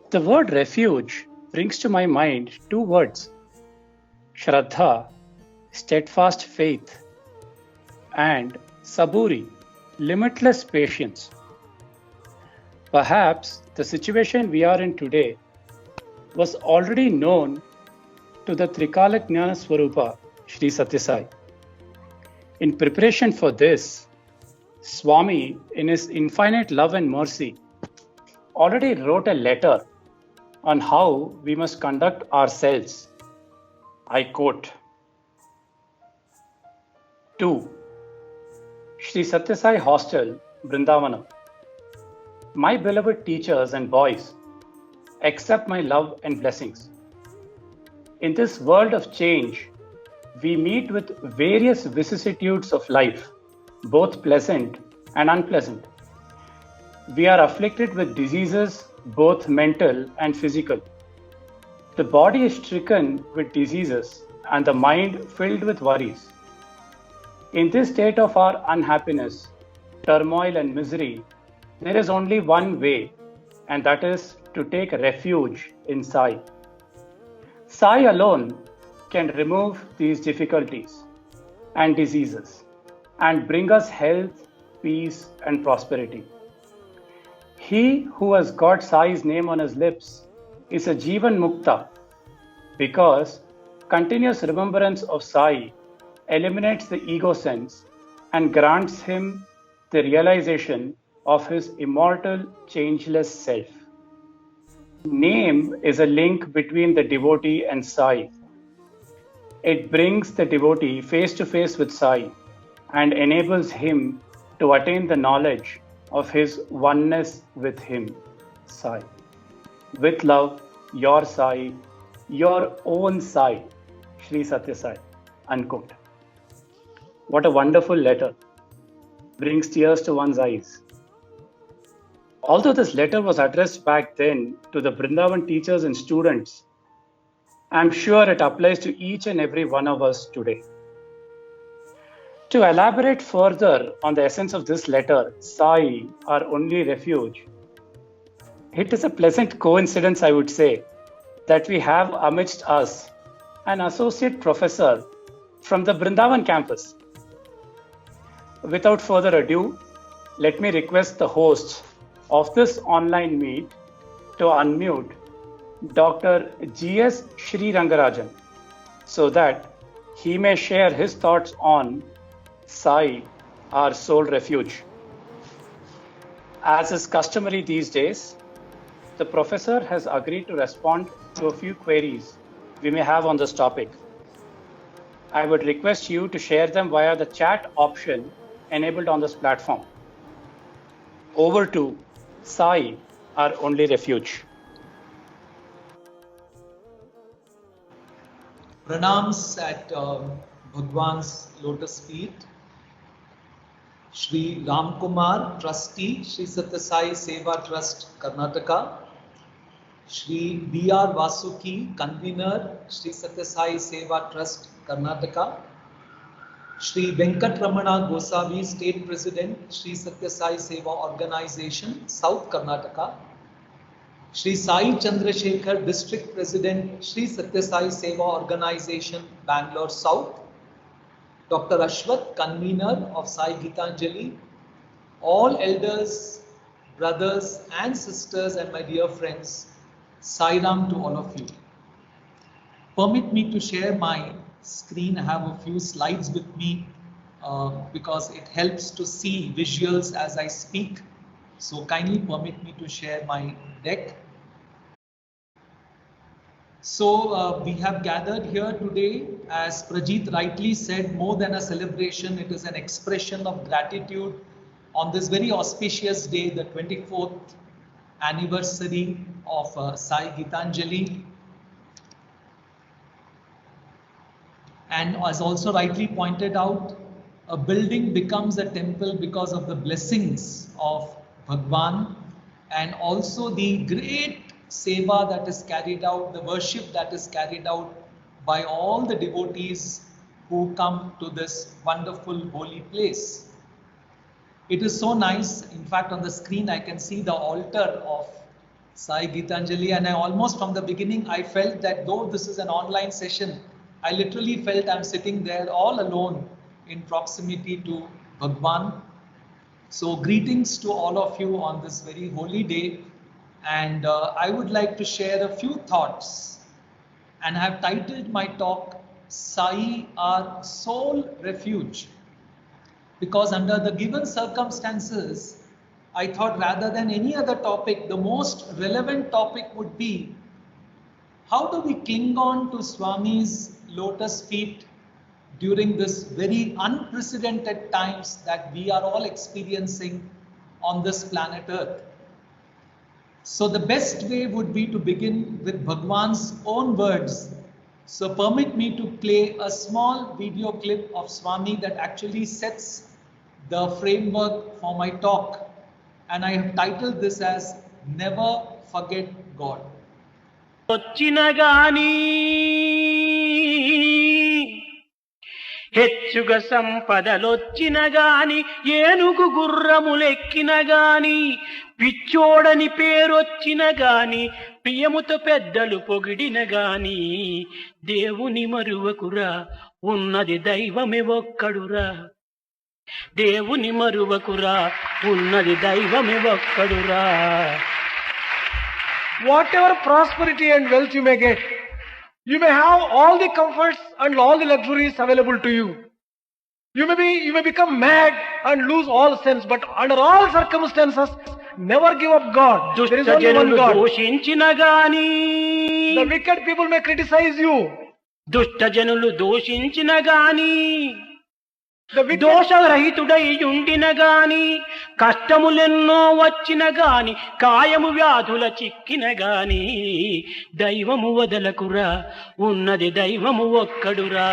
The word refuge brings to my mind two words: Shraddha, steadfast faith, and Saburi, limitless patience. Perhaps the situation we are in today was already known to the Trikala Jnana Swarupa, Sri Satyasai. In preparation for this, Swami, in his infinite love and mercy, already wrote a letter on how we must conduct ourselves. I quote: "To Sri Satyasai Hostel, Brindavanam. My beloved teachers and boys, accept my love and blessings. In this world of change, we meet with various vicissitudes of life, both pleasant and unpleasant. We are afflicted with diseases, both mental and physical. The body is stricken with diseases and the mind filled with worries. In this state of our unhappiness, turmoil, and misery, there is only one way, and that is to take refuge in Sai. Sai alone can remove these difficulties and diseases and bring us health, peace, and prosperity. He who has got Sai's name on his lips is a Jivan Mukta, because continuous remembrance of Sai eliminates the ego sense and grants him the realization of his immortal, changeless self. Name is a link between the devotee and Sai. It brings the devotee face to face with Sai and enables him to attain the knowledge of his oneness with him, Sai. With love, your Sai, your own Sai, Sri Satya Sai." Unquote. What a wonderful letter. Brings tears to one's eyes. Although this letter was addressed back then to the Brindavan teachers and students, I'm sure it applies to each and every one of us today. To elaborate further on the essence of this letter, Sai, our only refuge, it is a pleasant coincidence, I would say, that we have amidst us an associate professor from the Brindavan campus. Without further ado, let me request the host of this online meet to unmute Dr. G.S. Sri Rangarajan so that he may share his thoughts on Sai, our sole refuge. As is customary these days, the professor has agreed to respond to a few queries we may have on this topic. I would request you to share them via the chat option enabled on this platform. Over to Sai, our only refuge. Pranams at Bhagwan's lotus feet. Shri Ram Kumar, Trustee, Sri Satya Sai Seva Trust, Karnataka. Shri B.R. Vasuki, Convener, Sri Satya Sai Seva Trust, Karnataka. Shri Venkatramana Gosavi, State President, Sri Satya Sai Seva Organization, South Karnataka. Shri Sai Chandrasekhar, District President, Sri Satya Sai Seva Organization, Bangalore South. Dr. Ashwat, Convener of Sai Gitanjali. All elders, brothers and sisters and my dear friends, Sai Ram to all of you. Permit me to share my screen. I have a few slides with me because it helps to see visuals as I speak. So kindly permit me to share my deck. So we have gathered here today, as Prajit rightly said, more than a celebration, it is an expression of gratitude on this very auspicious day, the 24th anniversary of Sai Gitanjali. And as also rightly pointed out, a building becomes a temple because of the blessings of Bhagwan and also the great seva that is carried out, the worship that is carried out by all the devotees who come to this wonderful holy place. It is so nice. In fact, on the screen I can see the altar of Sai Gitanjali, and I almost from the beginning I felt that though this is an online session, I literally felt I'm sitting there all alone in proximity to Bhagwan. So greetings to all of you on this very holy day, and I would like to share a few thoughts, and I have titled my talk Sai, our sole refuge, because under the given circumstances I thought rather than any other topic, the most relevant topic would be how do we cling on to Swami's lotus feet during this very unprecedented times that we are all experiencing on this planet Earth. So the best way would be to begin with Bhagwan's own words. So permit me to play a small video clip of Swami that actually sets the framework for my talk. And I have titled this as Never Forget God. ಹೆಚ್ಚುಗ ಸಂಪದಲೊಚ್చిన గాని ఏనుగు గుర్రములెక్కిన గాని పిచ్చోడని పేరొచ్చిన గాని ప్రియముతో పెద్దలు పొగిడిన గాని దేవుని మరువకురా ఉన్నది దైవమే ఒక్కడురా దేవుని మరువకురా ఉన్నది దైవమే ఒక్కడురా. Whatever prosperity and wealth you may get, you may have all the comforts and all the luxuries available to you. You may become mad and lose all sense, but under all circumstances, never give up God. There is only one God. దూషించిన గాని The wicked people may criticize you. దుష్ట జనులు దూషించిన గాని The wicked, దోషరహితుడై ఉండిన గాని కష్టములెన్నో వచ్చిన గాని కాయము వ్యాధుల చిక్కిన గాని దైవము వదలకురా ఉన్నది దైవము ఒక్కడురా.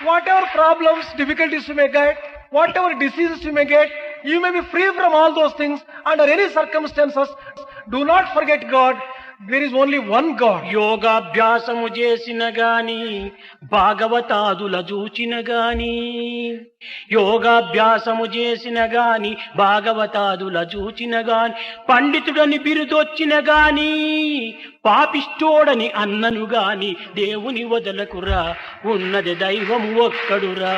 whatever problems, difficulties you may get, whatever diseases you may get, you may be free from all those things under any circumstances. Do not forget God. There is only one God. యోగాభ్యాసము చేసిన గాని భాగవతాదుల చూచిన గాని యోగాభ్యాసము చేసిన గాని భాగవతాదుల చూచిన గాని పండితుడని బిరుదొచ్చిన గాని పాపిష్టోడని అన్నను గాని దేవుని వదలకురా ఉన్నది దైవము ఒక్కడురా.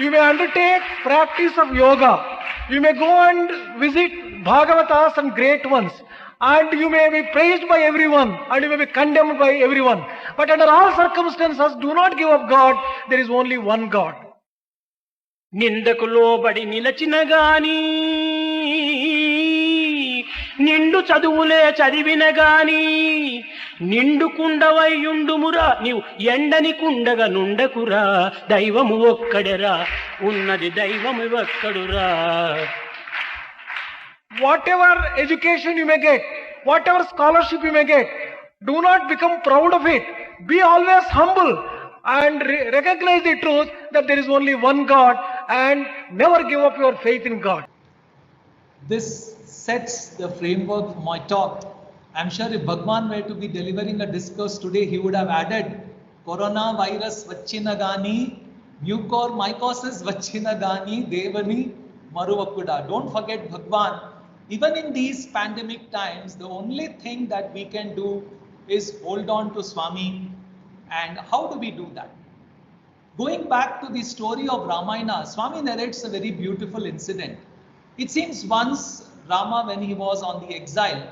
You may undertake practice of yoga. You may go and visit Bhagavatas and great ones. And you may be praised by everyone. And you may be condemned by everyone. But under all circumstances, do not give up God. There is only one God. నిందకు లోబడి నిలచిన గాని నిండు చదువులే చదివిన గాని నిండు కుండవయ్యుండుమురా నీవు ఎండని కుండగా నుండకురా దైవము ఒక్కడెరా ఉన్నది దైవము ఒక్కడురా. Whatever education you may get, whatever scholarship you may get, do not become proud of it. Be always humble and recognize the truth that there is only one God, and never give up your faith in God. This sets the framework for my talk. I'm sure if Bhagwan were to be delivering a discourse today, he would have added coronavirus vachinagani, mucormycosis vachinagani, devani maruvakuda. Don't forget Bhagwan. Even in these pandemic times, the only thing that we can do is hold on to Swami. And how do we do that? Going back to the story of Ramayana, Swami narrates a very beautiful incident. It seems once Rama, when he was on the exile,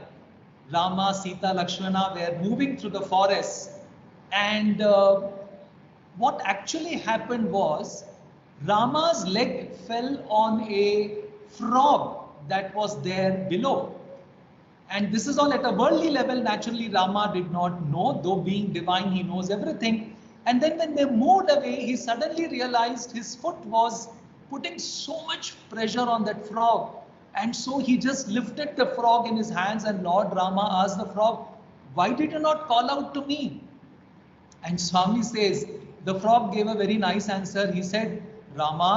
Rama, Sita, Lakshmana were moving through the forest, and what actually happened was Rama's leg fell on a frog that was there below. And this is all at a worldly level. Naturally, Rama did not know, though being divine, he knows everything. And then when they moved away, he suddenly realized his foot was putting so much pressure on that frog. And so he just lifted the frog in his hands, and Lord Rama asked the frog, "Why did you not call out to me?" And Swami says, the frog gave a very nice answer. He said, "Rama,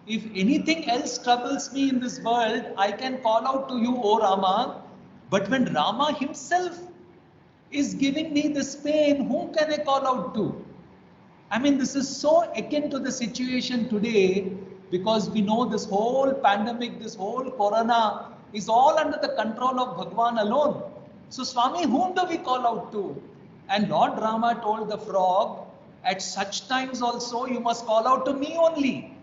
If anything else troubles me in this world, I can call out to you, O Rama. But when Rama himself is giving me this pain, whom can I call out to? I mean, this is so akin to the situation today, because we know this whole pandemic, this whole corona is all under the control of Bhagwan alone. So Swami, whom do we call out to? And Lord Rama told the frog, at such times also you must call out to me only.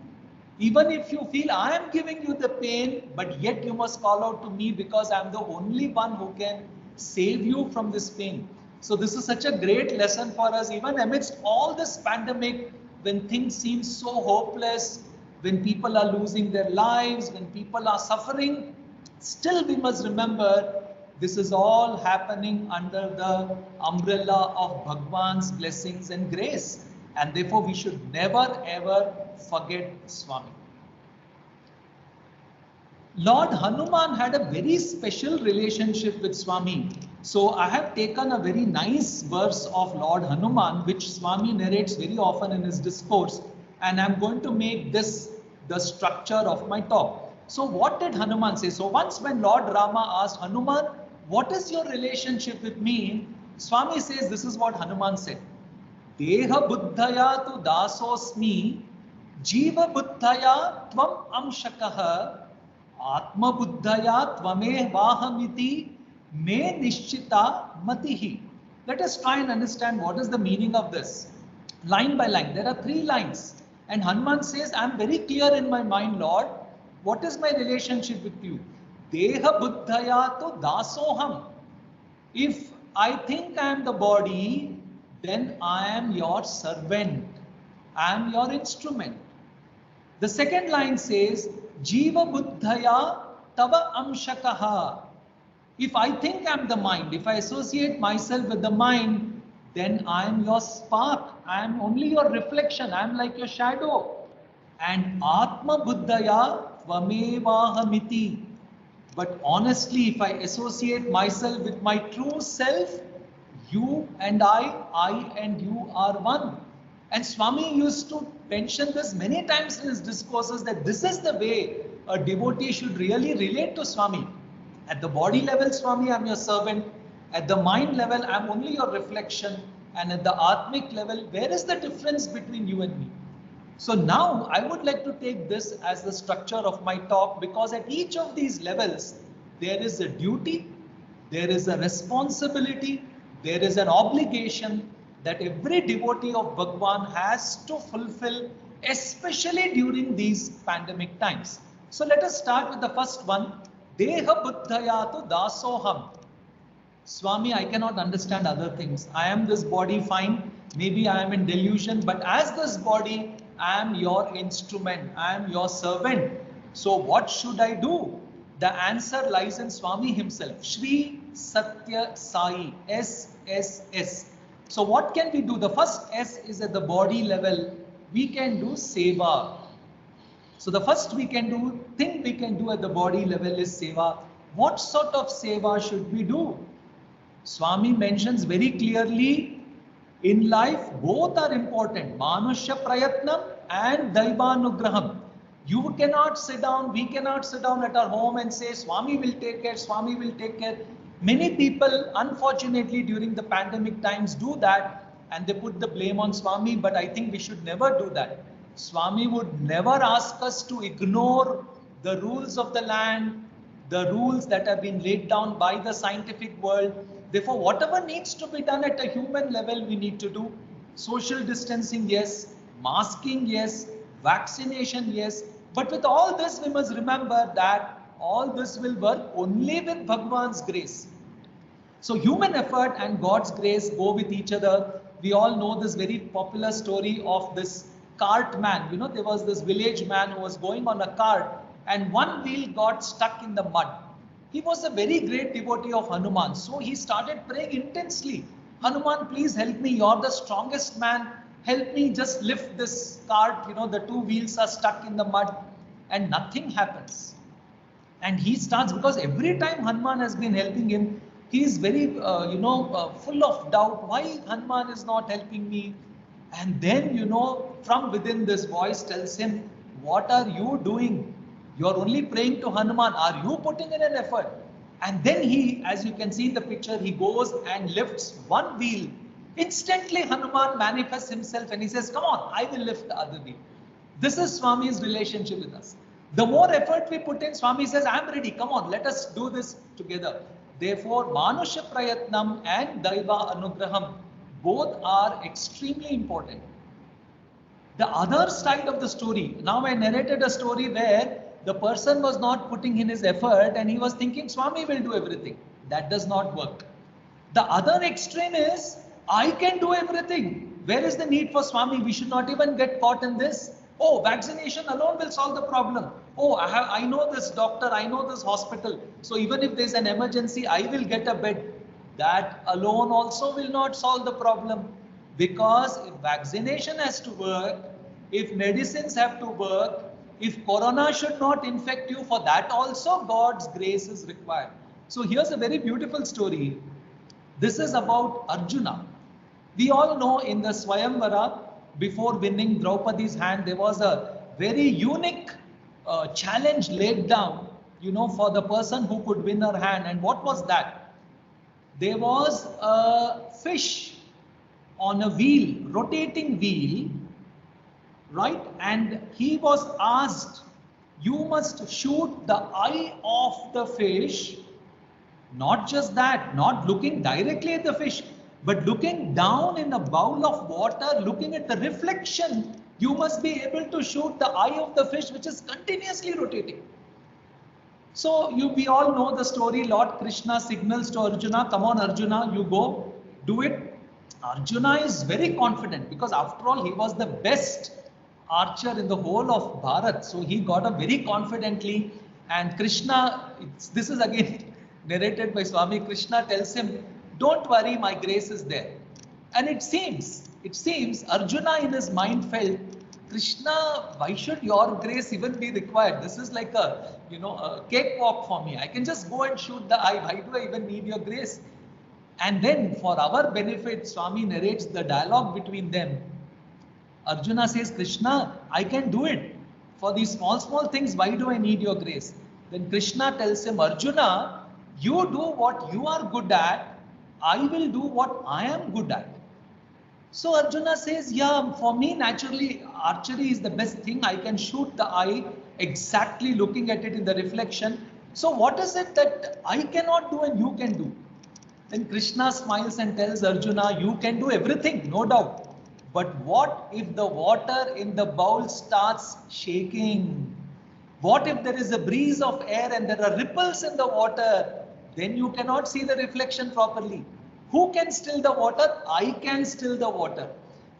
Even if you feel I am giving you the pain, but yet you must call out to me, because I am the only one who can save you from this pain. So this is such a great lesson for us, even amidst all this pandemic, when things seem so hopeless, when people are losing their lives, when people are suffering, still we must remember this is all happening under the umbrella of Bhagwan's blessings and grace. And therefore we should never ever forget Swami. Lord Hanuman had a very special relationship with Swami. So I have taken a very nice verse of Lord Hanuman, which Swami narrates very often in his discourse, and I'm going to make this the structure of my talk. So what did Hanuman say? So once when Lord Rama asked Hanuman, what is your relationship with me? Swami says, this is what Hanuman said. Deha buddhaya tu dasosmi, jiva buddhaya tvam amshakaha, atma buddhaya tvame vahamiti, me nishchita matihi. Let us try and understand what is the meaning of this. Line by line, there are 3 lines. And Hanuman says, I am very clear in my mind, Lord, what is my relationship with you? Deha buddhaya tu dasoham. If I think I am the body, then I am your servant. I am your instrument. The second line says, Jiva buddhaya tava amshakaha. If I think I am the mind, if I associate myself with the mind, then I am your spark. I am only your reflection. I am like your shadow. And Atma buddhaya tvamevahamiti. But honestly, if I associate myself with my true self, you and I and you are one. And Swami used to mention this many times in his discourses, that this is the way a devotee should really relate to Swami. At the body level, Swami, I am your servant. At the mind level, I am only your reflection. And at the Atmic level, where is the difference between you and me? So now I would like to take this as the structure of my talk, because at each of these levels, there is a duty, there is a responsibility, there is an obligation that every devotee of Bhagwan has to fulfill, especially during these pandemic times. So let us start with the first one. Deha buddhayatu dasoham. Swami, I cannot understand other things. I am this body, fine. Maybe I am in delusion, but as this body, I am your instrument. I am your servant. So what should I do? The answer lies in Swami himself. Shri Satya Sai. S. So what can we do? The first S is at the body level. We can do seva. So the first thing we can do at the body level is seva. What sort of seva should we do? Swami mentions very clearly, in life both are important. Manusya prayatnam and daivanugraham. You cannot sit down, we cannot sit down at our home and say, Swami will take care, Swami will take care. Many people, unfortunately, during the pandemic times do that, and they put the blame on Swami, but I think we should never do that. Swami would never ask us to ignore the rules of the land, the rules that have been laid down by the scientific world. Therefore, whatever needs to be done at a human level, we need to do. Social distancing, yes. Masking, yes. Vaccination, yes. But with all this, we must remember that all this will work only with Bhagwan's grace. So human effort and God's grace go with each other. We all know this very popular story of this cart man. You know, there was this village man who was going on a cart, and one wheel got stuck in the mud. He was a very great devotee of Hanuman. So he started praying intensely. Hanuman, please help me. You're the strongest man. Help me just lift this cart. You know, the 2 wheels are stuck in the mud, and nothing happens. And he starts, because every time Hanuman has been helping him, he is very, full of doubt. Why Hanuman is not helping me? And then, from within, this voice tells him, what are you doing? You're only praying to Hanuman. Are you putting in an effort? And then he, as you can see in the picture, he goes and lifts one wheel. Instantly Hanuman manifests himself and he says, come on, I will lift the other wheel. This is Swami's relationship with us. The more effort we put in, Swami says, I am ready. Come on, let us do this together. Therefore, Manusha Prayatnam and Daiva Anugraham both are extremely important. The other side of the story, now I narrated a story where the person was not putting in his effort and he was thinking Swami will do everything. That does not work. The other extreme is, I can do everything. Where is the need for Swami? We should not even get caught in this. Oh, vaccination alone will solve the problem. Oh, I know this doctor, I know this hospital. So even if there's an emergency, I will get a bed. That alone also will not solve the problem. Because if vaccination has to work, if medicines have to work, if corona should not infect you, for that also God's grace is required. So here's a very beautiful story. This is about Arjuna. We all know in the Swayamvara, before winning Draupadi's hand, there was a very unique challenge laid down, for the person who could win her hand. And what was that? There was a fish on a wheel, rotating wheel, right? And he was asked, you must shoot the eye of the fish. Not just that, not looking directly at the fish, but looking down in a bowl of water, looking at the reflection, you must be able to shoot the eye of the fish, which is continuously rotating. So we all know the story. Lord Krishna signals to Arjuna, come on Arjuna, you go, do it. Arjuna is very confident because after all, he was the best archer in the whole of Bharat. So he got up very confidently, and Krishna, this is again narrated by Swami, Krishna tells him, don't worry, my grace is there. And it seems Arjuna in his mind felt, Krishna, why should your grace even be required? This is like a cakewalk for me. I can just go and shoot the eye. Why do I even need your grace? And then for our benefit, Swami narrates the dialogue between them. Arjuna says, Krishna, I can do it. For these small things, why do I need your grace? Then Krishna tells him, Arjuna, you do what you are good at. I will do what I am good at. So Arjuna says, yeah, for me naturally archery is the best thing. I can shoot the eye exactly looking at it in the reflection. So what is it that I cannot do and you can do? Then Krishna smiles and tells Arjuna, you can do everything, no doubt. But what if the water in the bowl starts shaking? What if there is a breeze of air and there are ripples in the water? Then you cannot see the reflection properly. Who can still the water? I can still the water.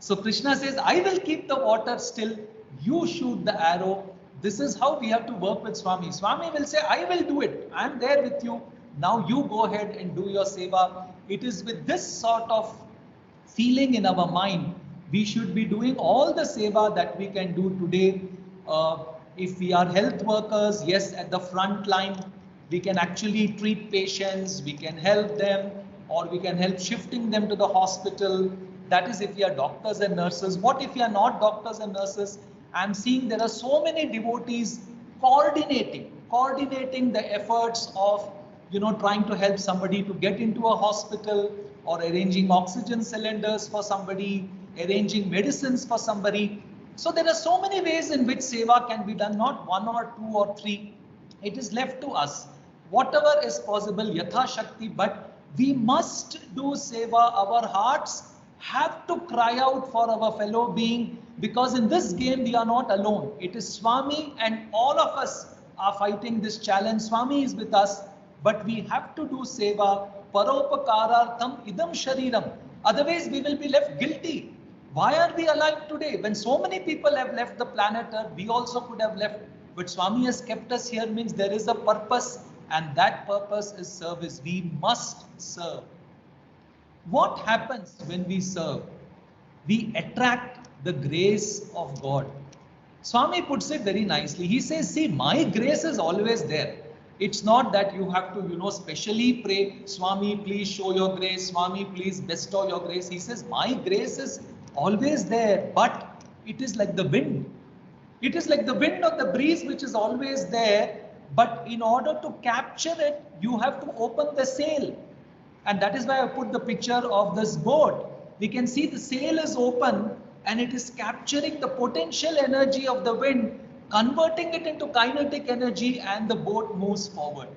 So Krishna says, I will keep the water still. You shoot the arrow. This is how we have to work with Swami. Swami will say, I will do it. I am there with you. Now you go ahead and do your seva. It is with this sort of feeling in our mind, we should be doing all the seva that we can do today. If we are health workers, yes, at the front line, we can actually treat patients, we can help them, or we can help shifting them to the hospital. That is if we are doctors and nurses. What if we are not doctors and nurses? I'm seeing there are so many devotees coordinating the efforts of, trying to help somebody to get into a hospital, or arranging oxygen cylinders for somebody, arranging medicines for somebody. So there are so many ways in which seva can be done, not one or two or three. It is left to us. Whatever is possible, yatha shakti, but we must do seva. Our hearts have to cry out for our fellow being, because in this game we are not alone. It is Swami and all of us are fighting this challenge. Swami is with us, but we have to do seva. Paropakarartham idam shariram. Otherwise we will be left guilty. Why are we alive today? When so many people have left the planet Earth, we also could have left. But Swami has kept us here, means there is a purpose, and that purpose is service. We must serve. What happens when we serve? We attract the grace of God. Swami puts it very nicely. He says, see, my grace is always there. It's not that you have to, specially pray, Swami, please show your grace. Swami, please bestow your grace. He says, my grace is always there, but it is like the wind. It is like the wind or the breeze which is always there, but in order to capture it, you have to open the sail. And that is why I put the picture of this boat. We can see the sail is open and it is capturing the potential energy of the wind, converting it into kinetic energy, and the boat moves forward.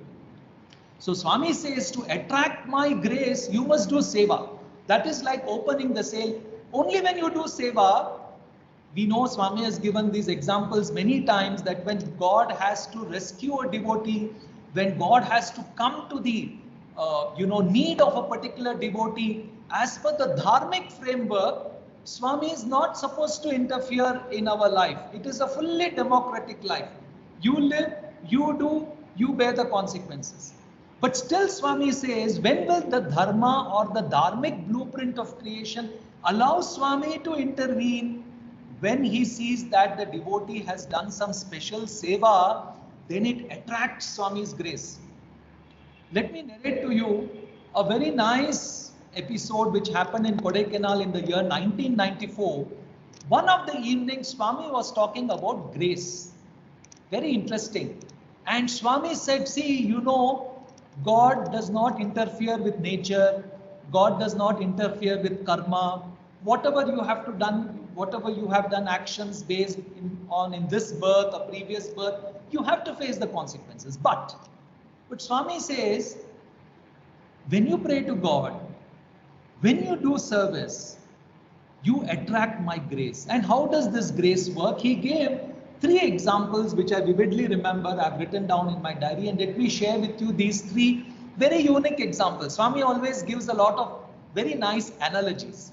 So Swami says, to attract my grace, you must do seva. That is like opening the sail. Only when you do seva, we know Swami has given these examples many times, that when God has to rescue a devotee, when God has to come to the need of a particular devotee, as per the dharmic framework, Swami is not supposed to interfere in our life. It is a fully democratic life. You live, you do, you bear the consequences. But still Swami says, when will the dharma or the dharmic blueprint of creation allow Swami to intervene? When he sees that the devotee has done some special seva, then it attracts Swami's grace. Let me narrate to you a very nice episode which happened in Kodaikanal in the year 1994. One of the evenings, Swami was talking about grace. Very interesting. And Swami said, see, God does not interfere with nature. God does not interfere with karma. Whatever you have done actions based in this birth or previous birth, you have to face the consequences. But Swami says, when you pray to God, when you do service, you attract my grace. And how does this grace work? He gave 3 examples which I vividly remember. I've written down in my diary, and let me share with you these 3 very unique examples. Swami always gives a lot of very nice analogies.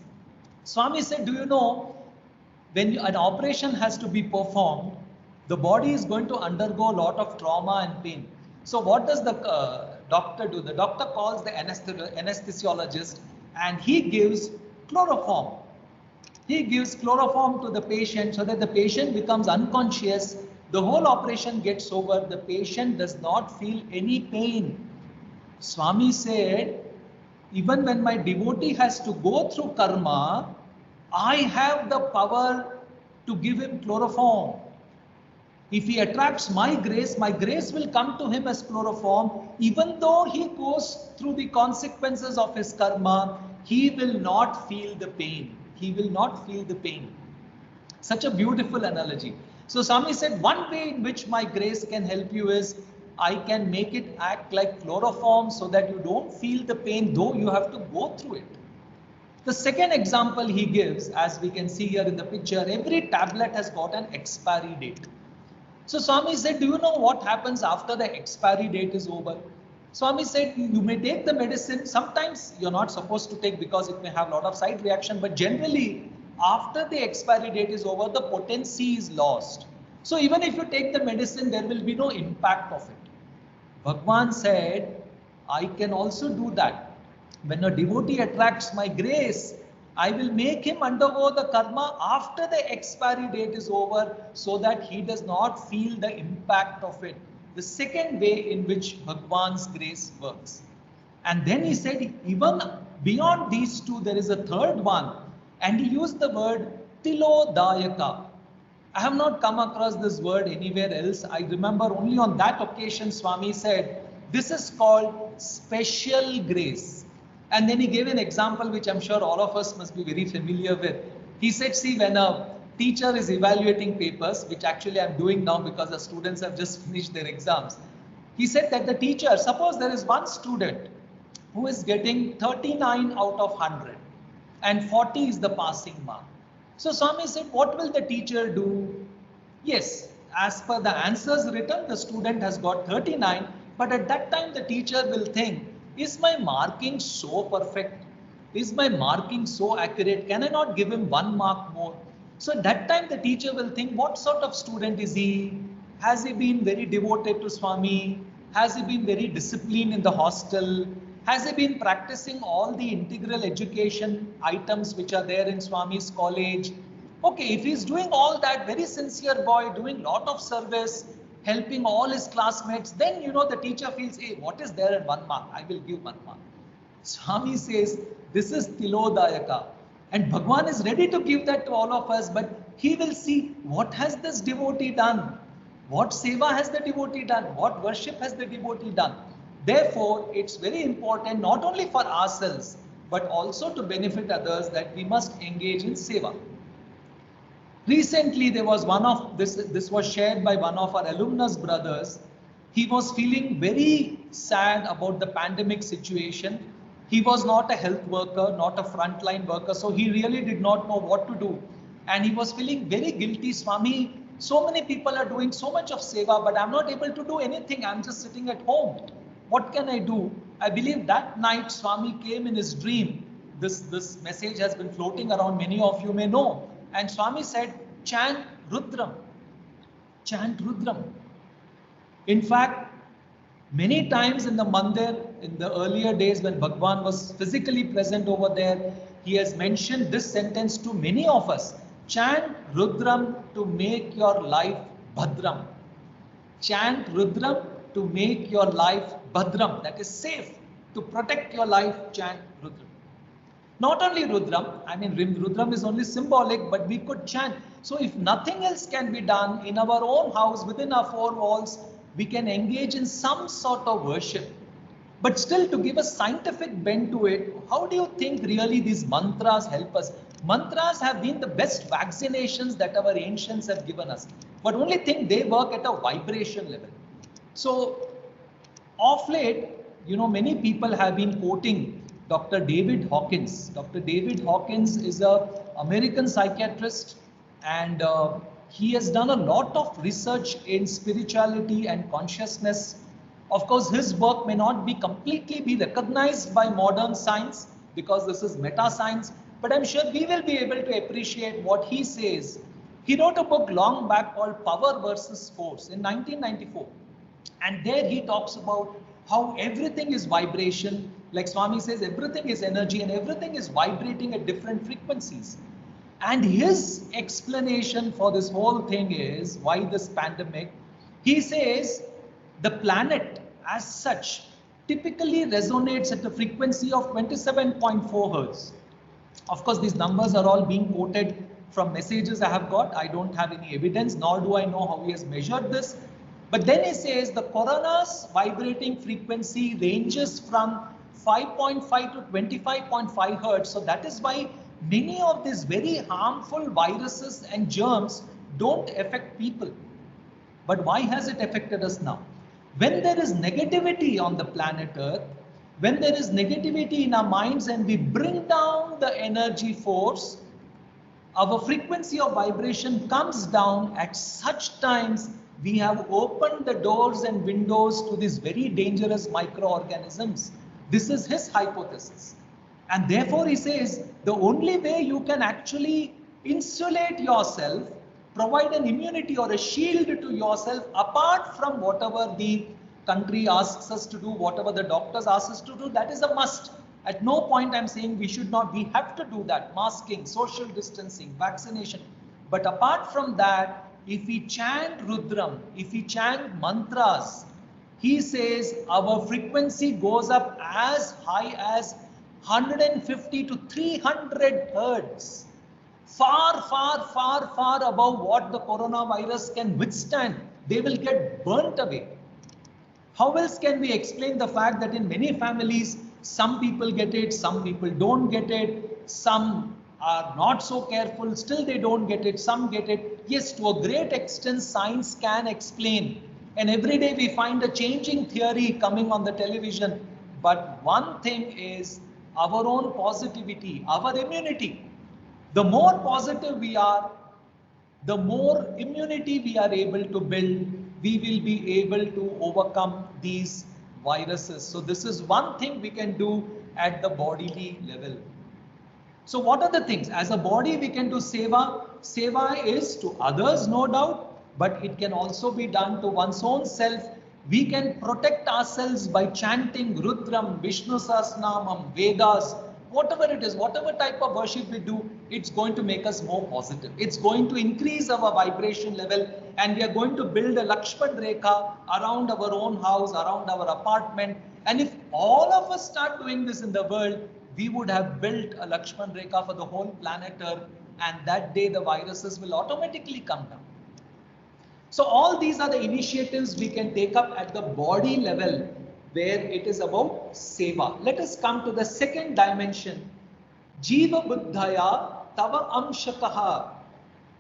Swami said, do you know, when an operation has to be performed, the body is going to undergo a lot of trauma and pain. So what does the doctor do? The doctor calls the anesthesiologist and he gives chloroform. He gives chloroform to the patient so that the patient becomes unconscious. The whole operation gets over. The patient does not feel any pain. Swami said, even when my devotee has to go through karma, I have the power to give him chloroform. If he attracts my grace will come to him as chloroform. Even though he goes through the consequences of his karma, he will not feel the pain. He will not feel the pain. Such a beautiful analogy. So Swami said, one way in which my grace can help you is, I can make it act like chloroform so that you don't feel the pain, though you have to go through it. The second example he gives, as we can see here in the picture, every tablet has got an expiry date. So Swami said, do you know what happens after the expiry date is over? Swami said, you may take the medicine. Sometimes you're not supposed to take because it may have a lot of side reaction, but generally after the expiry date is over, the potency is lost. So even if you take the medicine, there will be no impact of it. Bhagwan said, I can also do that. When a devotee attracts my grace, I will make him undergo the karma after the expiry date is over so that he does not feel the impact of it. The second way in which Bhagwan's grace works. And then he said, even beyond these two, there is a third one. And he used the word Tilodayaka. I have not come across this word anywhere else. I remember only on that occasion Swami said, this is called special grace. And then he gave an example which I'm sure all of us must be very familiar with. He said, see, when a teacher is evaluating papers, which actually I'm doing now because the students have just finished their exams. He said that the teacher, suppose there is one student who is getting 39 out of 100 and 40 is the passing mark. So Swami said, what will the teacher do? Yes, as per the answers written, the student has got 39, but at that time the teacher will think, is my marking so perfect? Is my marking so accurate? Can I not give him 1 mark more? So at that time the teacher will think, what sort of student is he? Has he been very devoted to Swami? Has he been very disciplined in the hostel? Has he been practicing all the integral education items which are there in Swami's college? Okay, if he's doing all that, very sincere boy, doing lot of service, helping all his classmates, then the teacher feels, hey, what is there in 1 mark? I will give 1 mark. Swami says, this is Tilodayaka. And Bhagwan is ready to give that to all of us, but he will see what has this devotee done? What seva has the devotee done? What worship has the devotee done? Therefore, it's very important not only for ourselves, but also to benefit others that we must engage in seva. Recently, there was this was shared by one of our alumnus brothers. He was feeling very sad about the pandemic situation. He was not a health worker, not a frontline worker, so he really did not know what to do. And he was feeling very guilty. Swami, so many people are doing so much of seva, but I'm not able to do anything. I'm just sitting at home. What can I do? I believe that night Swami came in his dream. This message has been floating around, many of you may know. And Swami said, chant Rudram. Chant Rudram. In fact, many times in the mandir, in the earlier days when Bhagwan was physically present over there, he has mentioned this sentence to many of us. Chant Rudram to make your life Bhadram. Chant Rudram to make your life Bhadram. That is safe. To protect your life, chant Rudram. Not only Rudram, I mean Rudram is only symbolic, but we could chant. So if nothing else can be done in our own house, within our four walls, we can engage in some sort of worship. But still, to give a scientific bent to it, how do you think really these mantras help us? Mantras have been the best vaccinations that our ancients have given us. But only thing, they work at a vibration level. So, of late, many people have been quoting Dr. David Hawkins. Dr. David Hawkins is an American psychiatrist, and he has done a lot of research in spirituality and consciousness. Of course, his work may not be completely recognized by modern science because this is meta science, but I'm sure we will be able to appreciate what he says. He wrote a book long back called Power versus Force in 1994. And there he talks about how everything is vibration. Like Swami says, everything is energy and everything is vibrating at different frequencies. And his explanation for this whole thing is why this pandemic. He says the planet as such typically resonates at a frequency of 27.4 Hertz. Of course, these numbers are all being quoted from messages I have got. I don't have any evidence, nor do I know how he has measured this. But then he says the corona's vibrating frequency ranges from 5.5 to 25.5 Hertz. So that is why many of these very harmful viruses and germs don't affect people. But why has it affected us now? When there is negativity on the planet Earth, when there is negativity in our minds and we bring down the energy force, our frequency of vibration comes down. At such times, we have opened the doors and windows to these very dangerous microorganisms. This is his hypothesis. And therefore, he says, the only way you can actually insulate yourself, provide an immunity or a shield to yourself, apart from whatever the country asks us to do, whatever the doctors ask us to do, that is a must. At no point I'm saying we should not, we have to do that. Masking, social distancing, vaccination. But apart from that, if we chant Rudram, if we chant mantras, he says our frequency goes up as high as 150 to 300 Hertz. Far, far, far, far above what the coronavirus can withstand. They will get burnt away. How else can we explain the fact that in many families, some people get it, some people don't get it, some are not so careful, still they don't get it, some get it. Yes, to a great extent, science can explain. And every day we find a changing theory coming on the television. But one thing is our own positivity, our immunity. The more positive we are, the more immunity we are able to build, we will be able to overcome these viruses. So this is one thing we can do at the bodily level. So what are the things? As a body, we can do seva. Seva is to others, no doubt, but it can also be done to one's own self. We can protect ourselves by chanting Rudram, Vishnu Sahasranamam, Vedas, whatever it is, whatever type of worship we do, it's going to make us more positive. It's going to increase our vibration level, and we are going to build a Lakshman Rekha around our own house, around our apartment. And if all of us start doing this in the world, we would have built a Lakshman Rekha for the whole planet Earth, and that day the viruses will automatically come down. So all these are the initiatives we can take up at the body level, where it is about seva. Let us come to the second dimension. Jiva buddhaya tava amshakaha.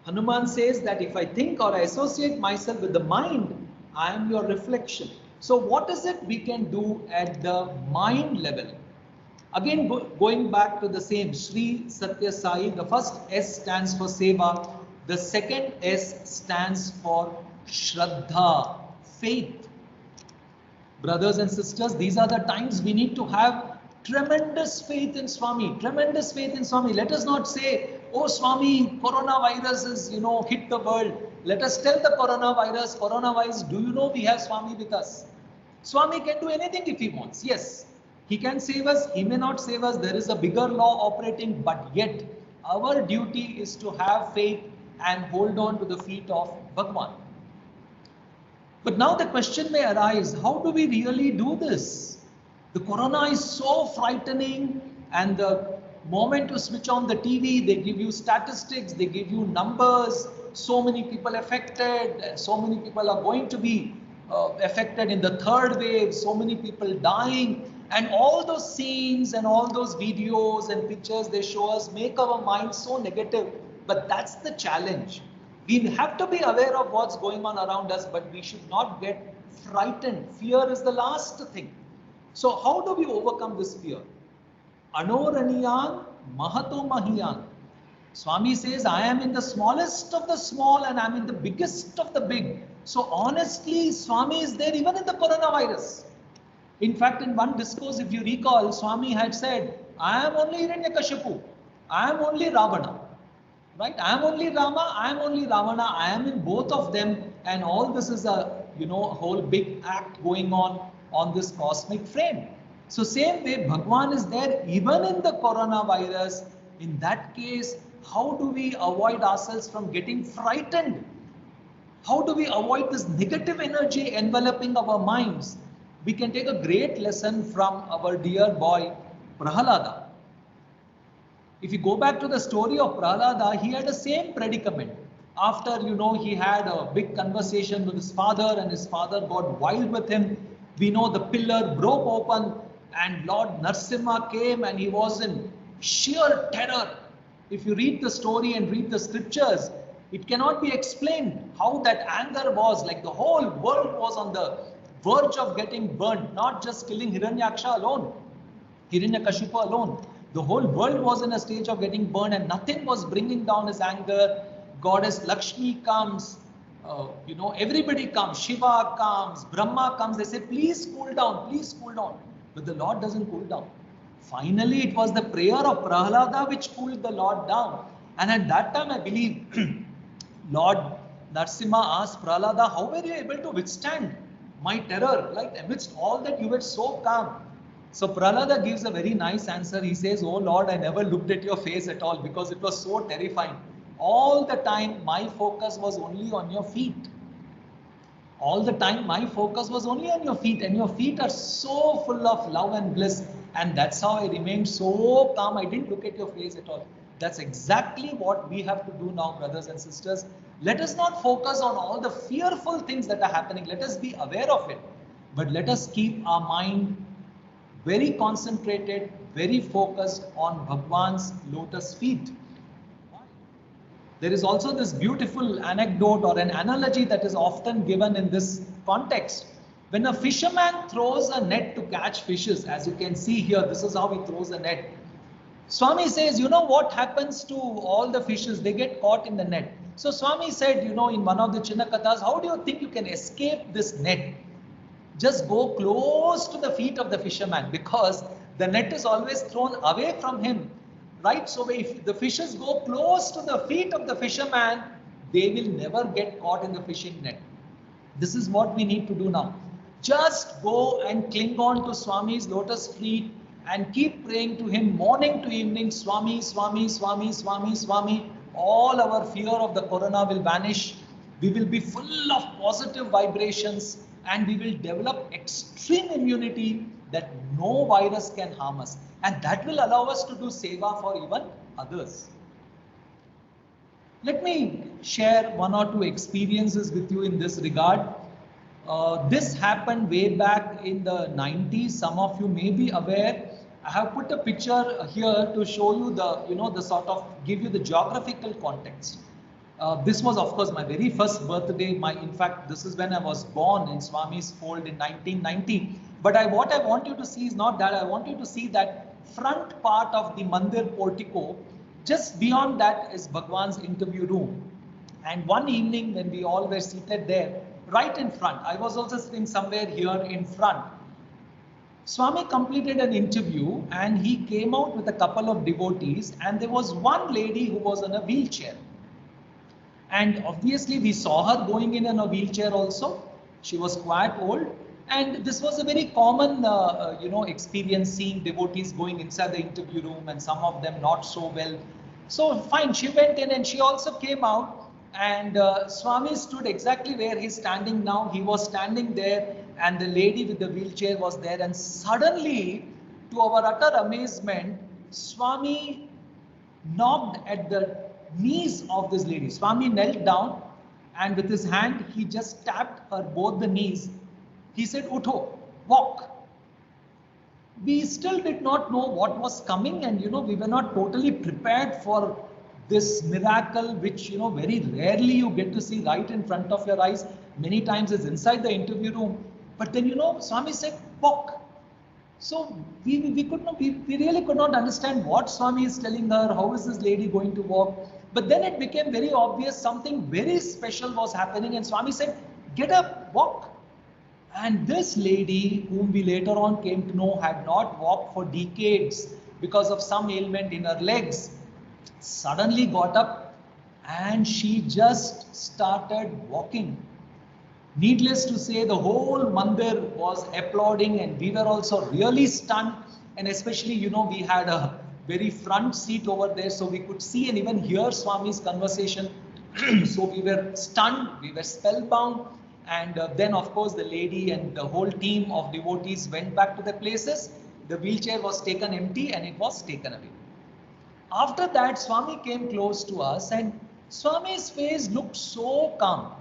Hanuman says that if I think or I associate myself with the mind, I am your reflection. So what is it we can do at the mind level? Again, going back to the same, Sri Satya Sai, the first S stands for seva, the second S stands for Shraddha, faith. Brothers and sisters, these are the times we need to have tremendous faith in Swami, tremendous faith in Swami. Let us not say, oh Swami, coronavirus is, hit the world. Let us tell the coronavirus, do you know we have Swami with us? Swami can do anything if he wants. Yes, he can save us, he may not save us. There is a bigger law operating, but yet our duty is to have faith and hold on to the feet of Bhagwan. But now the question may arise, how do we really do this? The corona is so frightening, and the moment you switch on the TV, they give you statistics, they give you numbers, so many people affected, so many people are going to be affected in the third wave, so many people dying, and all those scenes and all those videos and pictures they show us make our minds so negative. But that's the challenge. We have to be aware of what's going on around us, but we should not get frightened. Fear is the last thing. So how do we overcome this fear? Anoraniyan Mahato Mahiyan. Swami says, I am in the smallest of the small and I am in the biggest of the big. So honestly, Swami is there even in the coronavirus. In fact, in one discourse, if you recall, Swami had said, I am only Hiranyakashipu, I am only Ravana. Right? I am only Rama, I am only Ravana, I am in both of them, and all this is a whole big act going on this cosmic frame. So same way, Bhagwan is there even in the coronavirus. In that case, how do we avoid ourselves from getting frightened? How do we avoid this negative energy enveloping our minds? We can take a great lesson from our dear boy Prahalada. If you go back to the story of Prahalada, he had the same predicament. After, he had a big conversation with his father and his father got wild with him. We know the pillar broke open and Lord Narsimha came and he was in sheer terror. If you read the story and read the scriptures, it cannot be explained how that anger was, like the whole world was on the verge of getting burned, not just killing Hiranyaksha alone, Hiranyakashipu alone. The whole world was in a stage of getting burned and nothing was bringing down his anger. Goddess Lakshmi comes, everybody comes, Shiva comes, Brahma comes. They say, please cool down, please cool down. But the Lord doesn't cool down. Finally, it was the prayer of Prahalada which cooled the Lord down. And at that time, I believe, Lord Narsimha asked Prahalada, how were you able to withstand my terror? Like amidst all that, you were so calm. So Prahalada gives a very nice answer. He says, oh Lord, I never looked at your face at all because it was so terrifying. All the time, my focus was only on your feet. All the time, my focus was only on your feet, and your feet are so full of love and bliss. And that's how I remained so calm. I didn't look at your face at all. That's exactly what we have to do now, brothers and sisters. Let us not focus on all the fearful things that are happening. Let us be aware of it. But let us keep our mind very concentrated, very focused on Bhagwan's lotus feet. There is also this beautiful anecdote or an analogy that is often given in this context. When a fisherman throws a net to catch fishes, as you can see here, this is how he throws a net. Swami says, you know what happens to all the fishes? They get caught in the net. So Swami said, in one of the Chinnakathas, how do you think you can escape this net? Just go close to the feet of the fisherman, because the net is always thrown away from him, right? So if the fishes go close to the feet of the fisherman, they will never get caught in the fishing net. This is what we need to do now. Just go and cling on to Swami's lotus feet and keep praying to him morning to evening, Swami, Swami, Swami, Swami, Swami. All our fear of the corona will vanish. We will be full of positive vibrations, and we will develop extreme immunity that no virus can harm us, and that will allow us to do seva for even others. Let me share one or two experiences with you in this regard. This happened way back in the 90s. Some of you may be aware. I have put a picture here to show you the sort of give you the geographical context. This was, of course, my very first birthday. In fact, this is when I was born in Swami's fold in 1990. But what I want you to see is not that. I want you to see that front part of the Mandir portico. Just beyond that is Bhagwan's interview room. And one evening when we all were seated there, right in front, I was also sitting somewhere here in front. Swami completed an interview and he came out with a couple of devotees, and there was one lady who was in a wheelchair. And obviously we saw her going in a wheelchair also. She was quite old. And this was a very common, experience, seeing devotees going inside the interview room and some of them not so well. So fine, she went in and she also came out, and Swami stood exactly where he's standing now. He was standing there and the lady with the wheelchair was there, and suddenly, to our utter amazement, Swami knocked at the knees of this lady. Swami knelt down and with his hand, he just tapped her both the knees. He said, "Utho, walk." We still did not know what was coming, and we were not totally prepared for this miracle, which very rarely you get to see right in front of your eyes. Many times it's inside the interview room. But then Swami said, "Walk." So we really could not understand what Swami is telling her. How is this lady going to walk? But then it became very obvious something very special was happening, and Swami said, "Get up, walk." And this lady, whom we later on came to know had not walked for decades because of some ailment in her legs, suddenly got up and she just started walking. Needless to say, the whole mandir was applauding, and we were also really stunned. And especially, we had a very front seat over there, so we could see and even hear Swami's conversation. So we were stunned, we were spellbound. And then, of course, the lady and the whole team of devotees went back to their places. The wheelchair was taken empty and it was taken away. After that, Swami came close to us, and Swami's face looked so calm.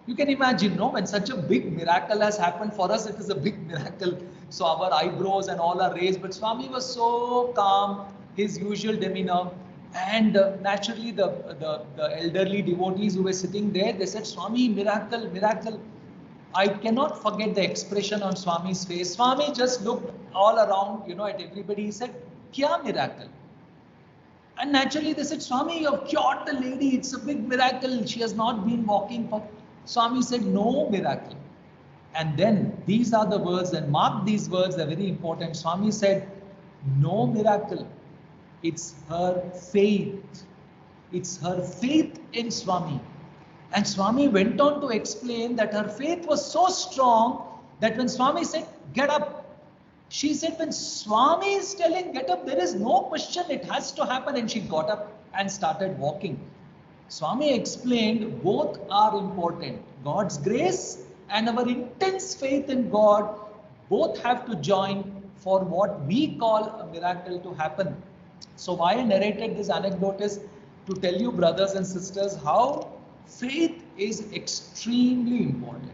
You can imagine, when such a big miracle has happened, for us it is a big miracle. So our eyebrows and all are raised, but Swami was so calm, his usual demeanor. And naturally, the elderly devotees who were sitting there, they said, "Swami, miracle, miracle." I cannot forget the expression on Swami's face. Swami just looked all around, at everybody. He said, "Kya miracle?" And naturally they said, "Swami, you have cured the lady. It's a big miracle. She has not been walking for..." Swami said, "No miracle." And then these are the words, and mark these words, they're very important. Swami said, "No miracle. It's her faith. It's her faith in Swami." And Swami went on to explain that her faith was so strong that when Swami said, "Get up," she said, "When Swami is telling get up, there is no question, it has to happen." And she got up and started walking. Swami explained both are important. God's grace and our intense faith in God both have to join for what we call a miracle to happen. So why I narrated this anecdote is to tell you, brothers and sisters, how faith is extremely important.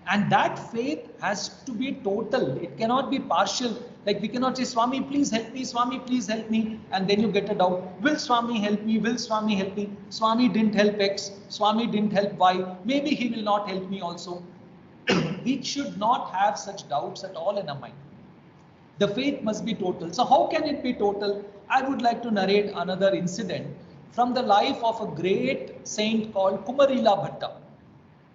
And that faith has to be total. It cannot be partial. Like we cannot say, "Swami, please help me. Swami, please help me." And then you get a doubt. Will Swami help me? Will Swami help me? Swami didn't help X. Swami didn't help Y. Maybe he will not help me also. We should not have such doubts at all in our mind. The faith must be total. So how can it be total? I would like to narrate another incident from the life of a great saint called Kumarila Bhatta.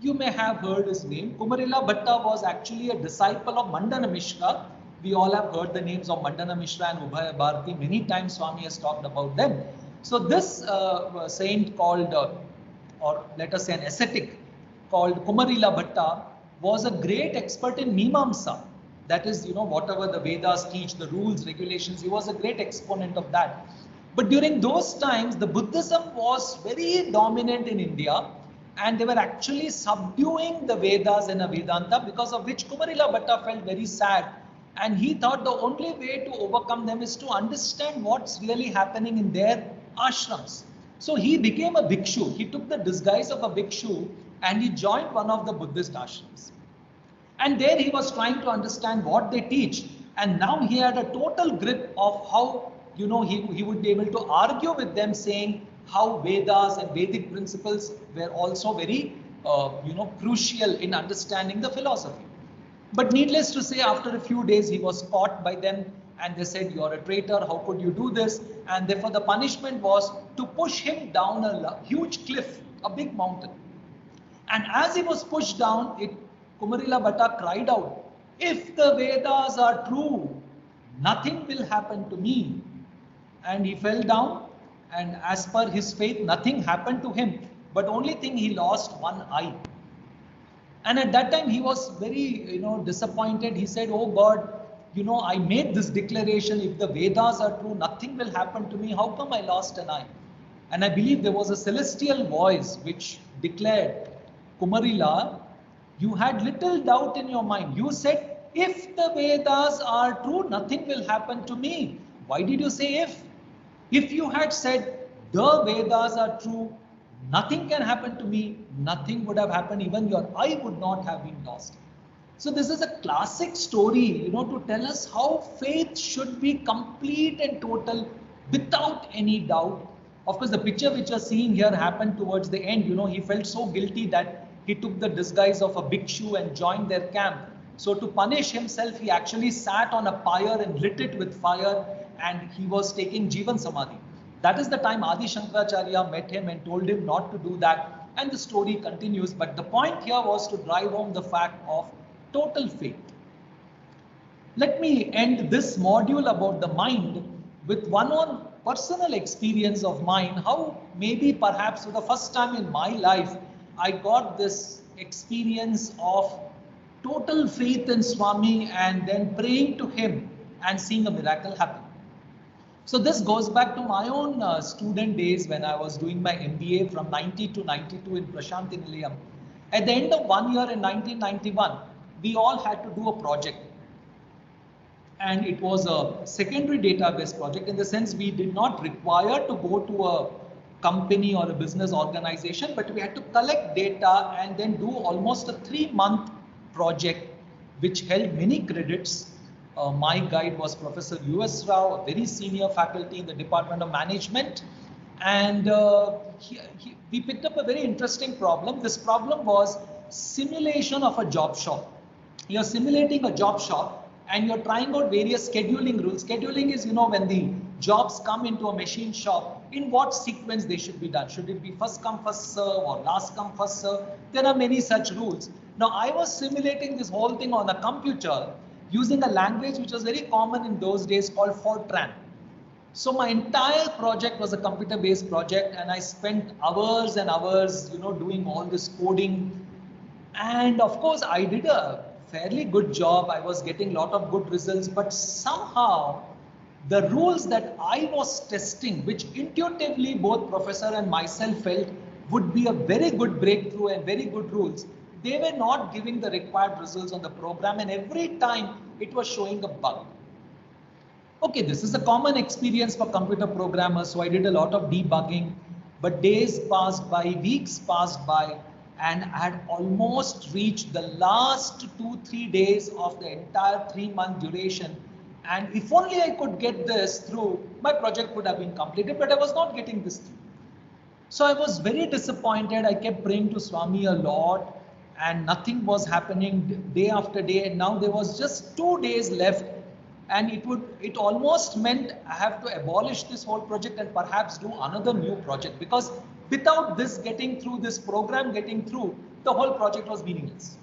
You may have heard his name. Kumarila Bhatta was actually a disciple of Mandana Mishra. We all have heard the names of Mandana Mishra and Ubhaya Bharati. Many times Swami has talked about them. So this saint called, or let us say an ascetic called Kumarila Bhatta, was a great expert in Mimamsa. That is, whatever the Vedas teach, the rules, regulations, he was a great exponent of that. But during those times, the Buddhism was very dominant in India, and they were actually subduing the Vedas and Vedanta, because of which Kumarila Bhatta felt very sad. And he thought the only way to overcome them is to understand what's really happening in their ashrams. So he became a bhikshu. He took the disguise of a bhikshu and he joined one of the Buddhist ashrams. And there he was trying to understand what they teach. And now he had a total grip of how, he would be able to argue with them, saying how Vedas and Vedic principles were also very, crucial in understanding the philosophy. But needless to say, after a few days, he was caught by them and they said, "You're a traitor, how could you do this?" And therefore the punishment was to push him down a huge cliff, a big mountain. And as he was pushed down, Kumarila Bhatta cried out, "If the Vedas are true, nothing will happen to me." And he fell down, and as per his faith, nothing happened to him, but only thing, he lost one eye. And at that time he was very, disappointed. He said, "Oh God, I made this declaration, if the Vedas are true, nothing will happen to me. How come I lost an eye?" And I believe there was a celestial voice which declared, "Kumarila, you had little doubt in your mind. You said, if the Vedas are true, nothing will happen to me. Why did you say if? If you had said, the Vedas are true, nothing can happen to me, nothing would have happened. Even your eye would not have been lost." So this is a classic story, to tell us how faith should be complete and total without any doubt. Of course, the picture which you're seeing here happened towards the end. He felt so guilty that he took the disguise of a bhikshu and joined their camp. So to punish himself, he actually sat on a pyre and lit it with fire, and he was taking Jivan Samadhi. That is the time Adi Shankaracharya met him and told him not to do that. And the story continues. But the point here was to drive home the fact of total faith. Let me end this module about the mind with one personal experience of mine, how maybe perhaps for the first time in my life, I got this experience of total faith in Swami and then praying to him and seeing a miracle happen. So this goes back to my own student days when I was doing my MBA from 90 to 92 in Prashanthi Nilayam. At the end of 1 year in 1991, we all had to do a project. And it was a secondary database project, in the sense we did not require to go to a company or a business organization, but we had to collect data and then do almost a 3-month project which held many credits. My guide was Professor U.S. Rao, a very senior faculty in the Department of Management. And we picked up a very interesting problem. This problem was simulation of a job shop. You're simulating a job shop and you're trying out various scheduling rules. Scheduling is, when the jobs come into a machine shop, in what sequence they should be done. Should it be first come, first serve, or last come, first serve? There are many such rules. Now, I was simulating this whole thing on a computer using a language which was very common in those days called Fortran. So my entire project was a computer-based project, and I spent hours and hours, doing all this coding. And of course, I did a fairly good job. I was getting a lot of good results, but somehow the rules that I was testing, which intuitively both professor and myself felt would be a very good breakthrough and very good rules, they were not giving the required results on the program, and every time it was showing a bug. Okay, this is a common experience for computer programmers, so I did a lot of debugging, but days passed by, weeks passed by, and I had almost reached the last 2-3 days of the entire 3-month duration. And if only I could get this through, my project would have been completed, but I was not getting this through. So I was very disappointed. I kept praying to Swami a lot, and nothing was happening day after day. And now there was just 2 days left, and it almost meant I have to abolish this whole project and perhaps do another new project, because without this getting through, this program getting through, the whole project was meaningless.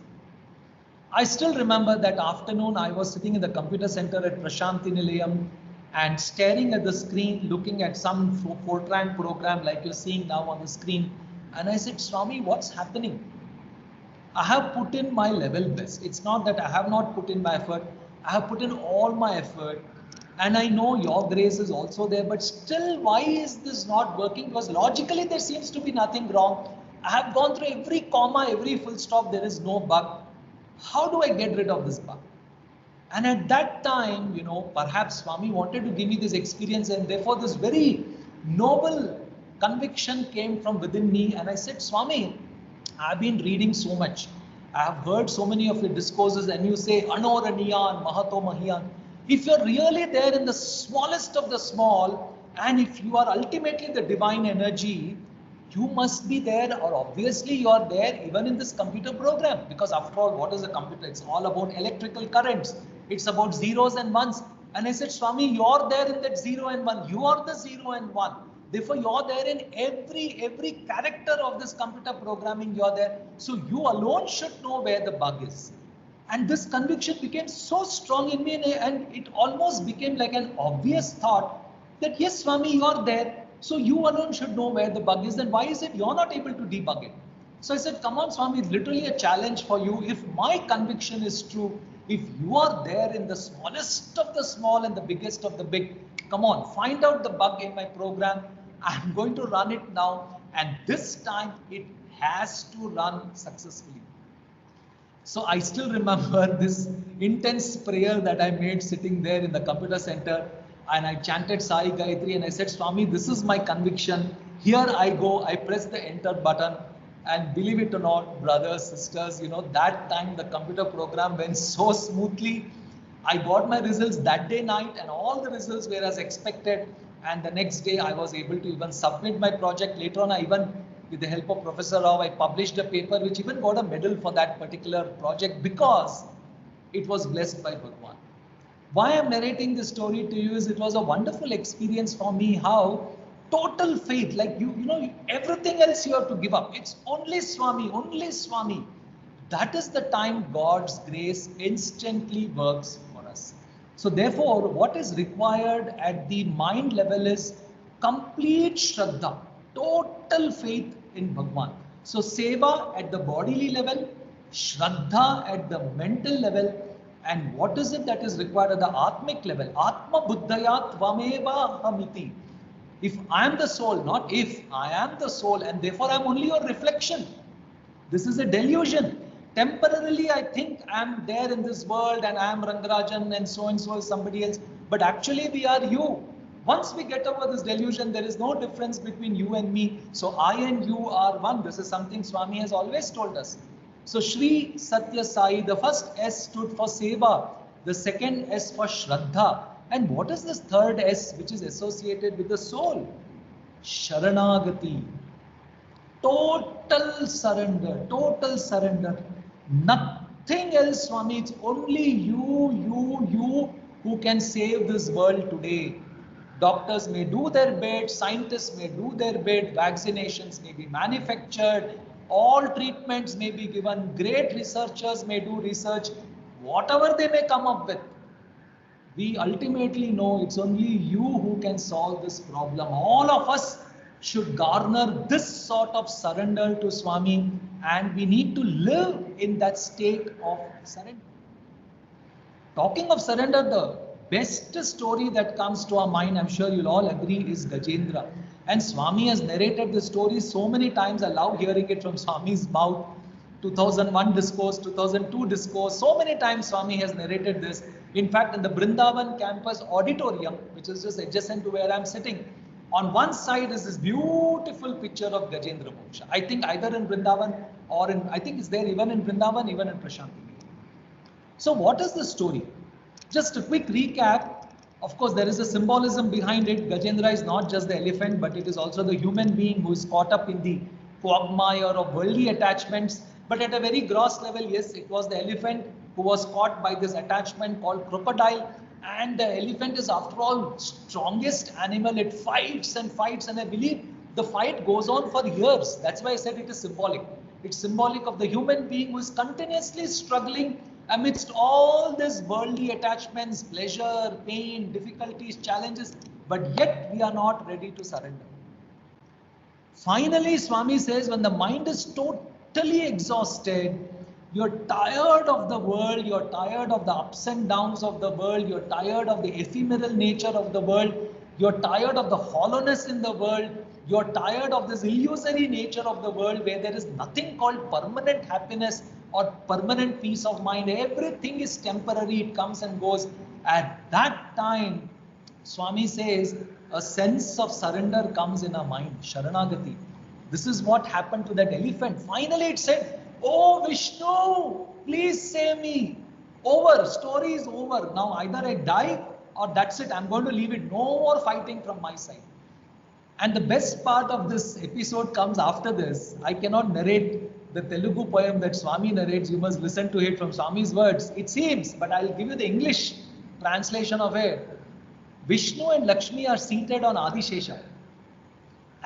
I still remember that afternoon I was sitting in the computer center at Prashanthi Nilayam and staring at the screen, looking at some Fortran program like you're seeing now on the screen. And I said, Swami, what's happening? I have put in my level best. It's not that I have not put in my effort. I have put in all my effort. And I know your grace is also there, but still, why is this not working? Because logically, there seems to be nothing wrong. I have gone through every comma, every full stop, there is no bug. How do I get rid of this bug? And at that time, perhaps Swami wanted to give me this experience, and therefore this very noble conviction came from within me. And I said, Swami, I've been reading so much. I have heard so many of your discourses, and you say, Anoraniyan, Mahato Mahiyan. If you're really there in the smallest of the small, and if you are ultimately the divine energy, you must be there, or obviously you are there even in this computer program. Because after all, what is a computer? It's all about electrical currents. It's about zeros and ones. And I said, Swami, you're there in that 0 and 1. You are the 0 and 1. Therefore, you're there in every character of this computer programming, you're there. So you alone should know where the bug is. And this conviction became so strong in me, and it almost became like an obvious thought that yes, Swami, you're there. So you alone should know where the bug is. Then why is it you're not able to debug it? So I said, come on, Swami, it's literally a challenge for you. If my conviction is true, if you are there in the smallest of the small and the biggest of the big, come on, find out the bug in my program. I'm going to run it now. And this time it has to run successfully. So I still remember this intense prayer that I made sitting there in the computer center. And I chanted Sai Gayatri, and I said, Swami, this is my conviction. Here I go. I press the enter button, and believe it or not, brothers, sisters, that time the computer program went so smoothly. I got my results that day night, and all the results were as expected. And the next day I was able to even submit my project. Later on, I even, with the help of Professor Rao, I published a paper which even got a medal for that particular project because it was blessed by Bhagwan. Why I'm narrating this story to you is it was a wonderful experience for me, how total faith, like everything else you have to give up. It's only Swami, only Swami. That is the time God's grace instantly works for us. So therefore, what is required at the mind level is complete Shraddha, total faith in Bhagwan. So Seva at the bodily level, Shraddha at the mental level, and what is it that is required at the Atmic level? Atma Buddhaya Tvameva Hamiti. If I am the soul, not if, I am the soul, and therefore I am only your reflection. This is a delusion. Temporarily, I think I am there in this world and I am Rangarajan and so is somebody else. But actually, we are you. Once we get over this delusion, there is no difference between you and me. So I and you are one. This is something Swami has always told us. So Sri Satya Sai, the first S stood for Seva, the second S for Shraddha. And what is this third S which is associated with the soul? Sharanagati. Total surrender, total surrender. Nothing else, Swami. It's only you who can save this world today. Doctors may do their bit, scientists may do their bit, vaccinations may be manufactured, all treatments may be given, great researchers may do research, whatever they may come up with. We ultimately know it's only you who can solve this problem. All of us should garner this sort of surrender to Swami, and we need to live in that state of surrender. Talking of surrender, the best story that comes to our mind, I'm sure you'll all agree, is Gajendra. And Swami has narrated the story so many times. I love hearing it from Swami's mouth. 2001 discourse, 2002 discourse, so many times Swami has narrated this. In fact, in the Brindavan campus auditorium, which is just adjacent to where I'm sitting, on one side is this beautiful picture of Gajendra Moksha. I think either in Brindavan or I think it's there even in Brindavan, even in Prashanti. So what is the story? Just a quick recap. Of course, there is a symbolism behind it. Gajendra is not just the elephant, but it is also the human being who is caught up in the quagmire of worldly attachments. But at a very gross level, yes, it was the elephant who was caught by this attachment called crocodile. And the elephant is, after all, strongest animal. It fights and fights, and I believe the fight goes on for years. That's why I said it is symbolic. It's symbolic of the human being who is continuously struggling amidst all these worldly attachments, pleasure, pain, difficulties, challenges, but yet we are not ready to surrender. Finally, Swami says, when the mind is totally exhausted, you're tired of the world, you're tired of the ups and downs of the world, you're tired of the ephemeral nature of the world, you're tired of the hollowness in the world, you're tired of this illusory nature of the world where there is nothing called permanent happiness or permanent peace of mind. Everything is temporary, it comes and goes. At that time, Swami says, a sense of surrender comes in our mind, Sharanagati. This is what happened to that elephant. Finally it said, oh Vishnu, please save me. Over, story is over. Now either I die or that's it, I'm going to leave it. No more fighting from my side. And the best part of this episode comes after this. I cannot narrate the Telugu poem that Swami narrates. You must listen to it from Swami's words. It seems, but I'll give you the English translation of it. Vishnu and Lakshmi are seated on Adishesha.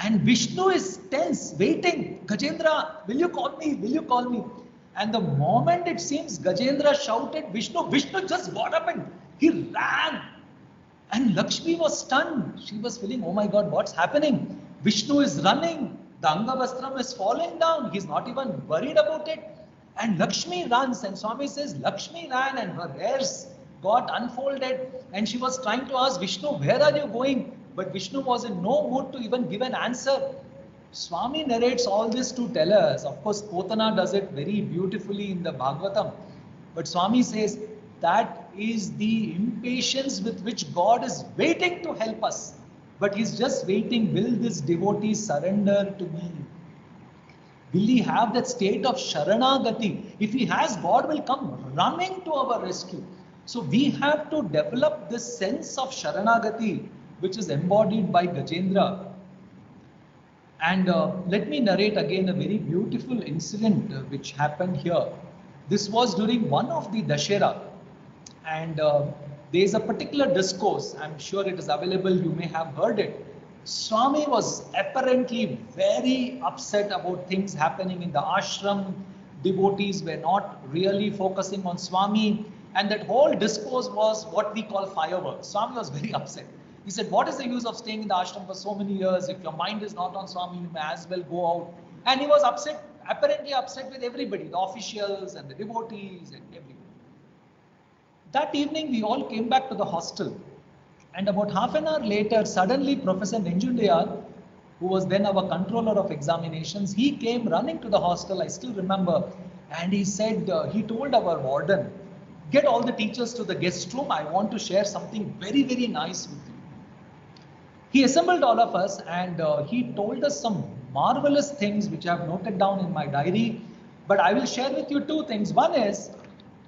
And Vishnu is tense, waiting. Gajendra, will you call me? Will you call me? And the moment it seems Gajendra shouted, Vishnu, Vishnu just got up and he ran. And Lakshmi was stunned. She was feeling, oh my God, what's happening? Vishnu is running. The Angavastram is falling down. He's not even worried about it. And Lakshmi runs. And Swami says, Lakshmi ran and her hairs got unfolded. And she was trying to ask Vishnu, where are you going? But Vishnu was in no mood to even give an answer. Swami narrates all this to tell us. Of course, Potana does it very beautifully in the Bhagavatam. But Swami says, that is the impatience with which God is waiting to help us. But He's just waiting, will this devotee surrender to me? Will he have that state of Sharanagati? If he has, God will come running to our rescue. So we have to develop this sense of Sharanagati, which is embodied by Gajendra. And let me narrate again a very beautiful incident which happened here. This was during one of the Dashera. And there is a particular discourse, I'm sure it is available, you may have heard it. Swami was apparently very upset about things happening in the ashram. Devotees were not really focusing on Swami. And that whole discourse was what we call fireworks. Swami was very upset. He said, what is the use of staying in the ashram for so many years? If your mind is not on Swami, you may as well go out. And he was upset, apparently upset with everybody, the officials and the devotees and everybody. That evening, we all came back to the hostel. And about half an hour later, suddenly Professor Nenjundayar, who was then our controller of examinations, he came running to the hostel, I still remember. And he said, he told our warden, get all the teachers to the guest room. I want to share something very, very nice with you. He assembled all of us and he told us some marvelous things which I have noted down in my diary. But I will share with you two things. One is,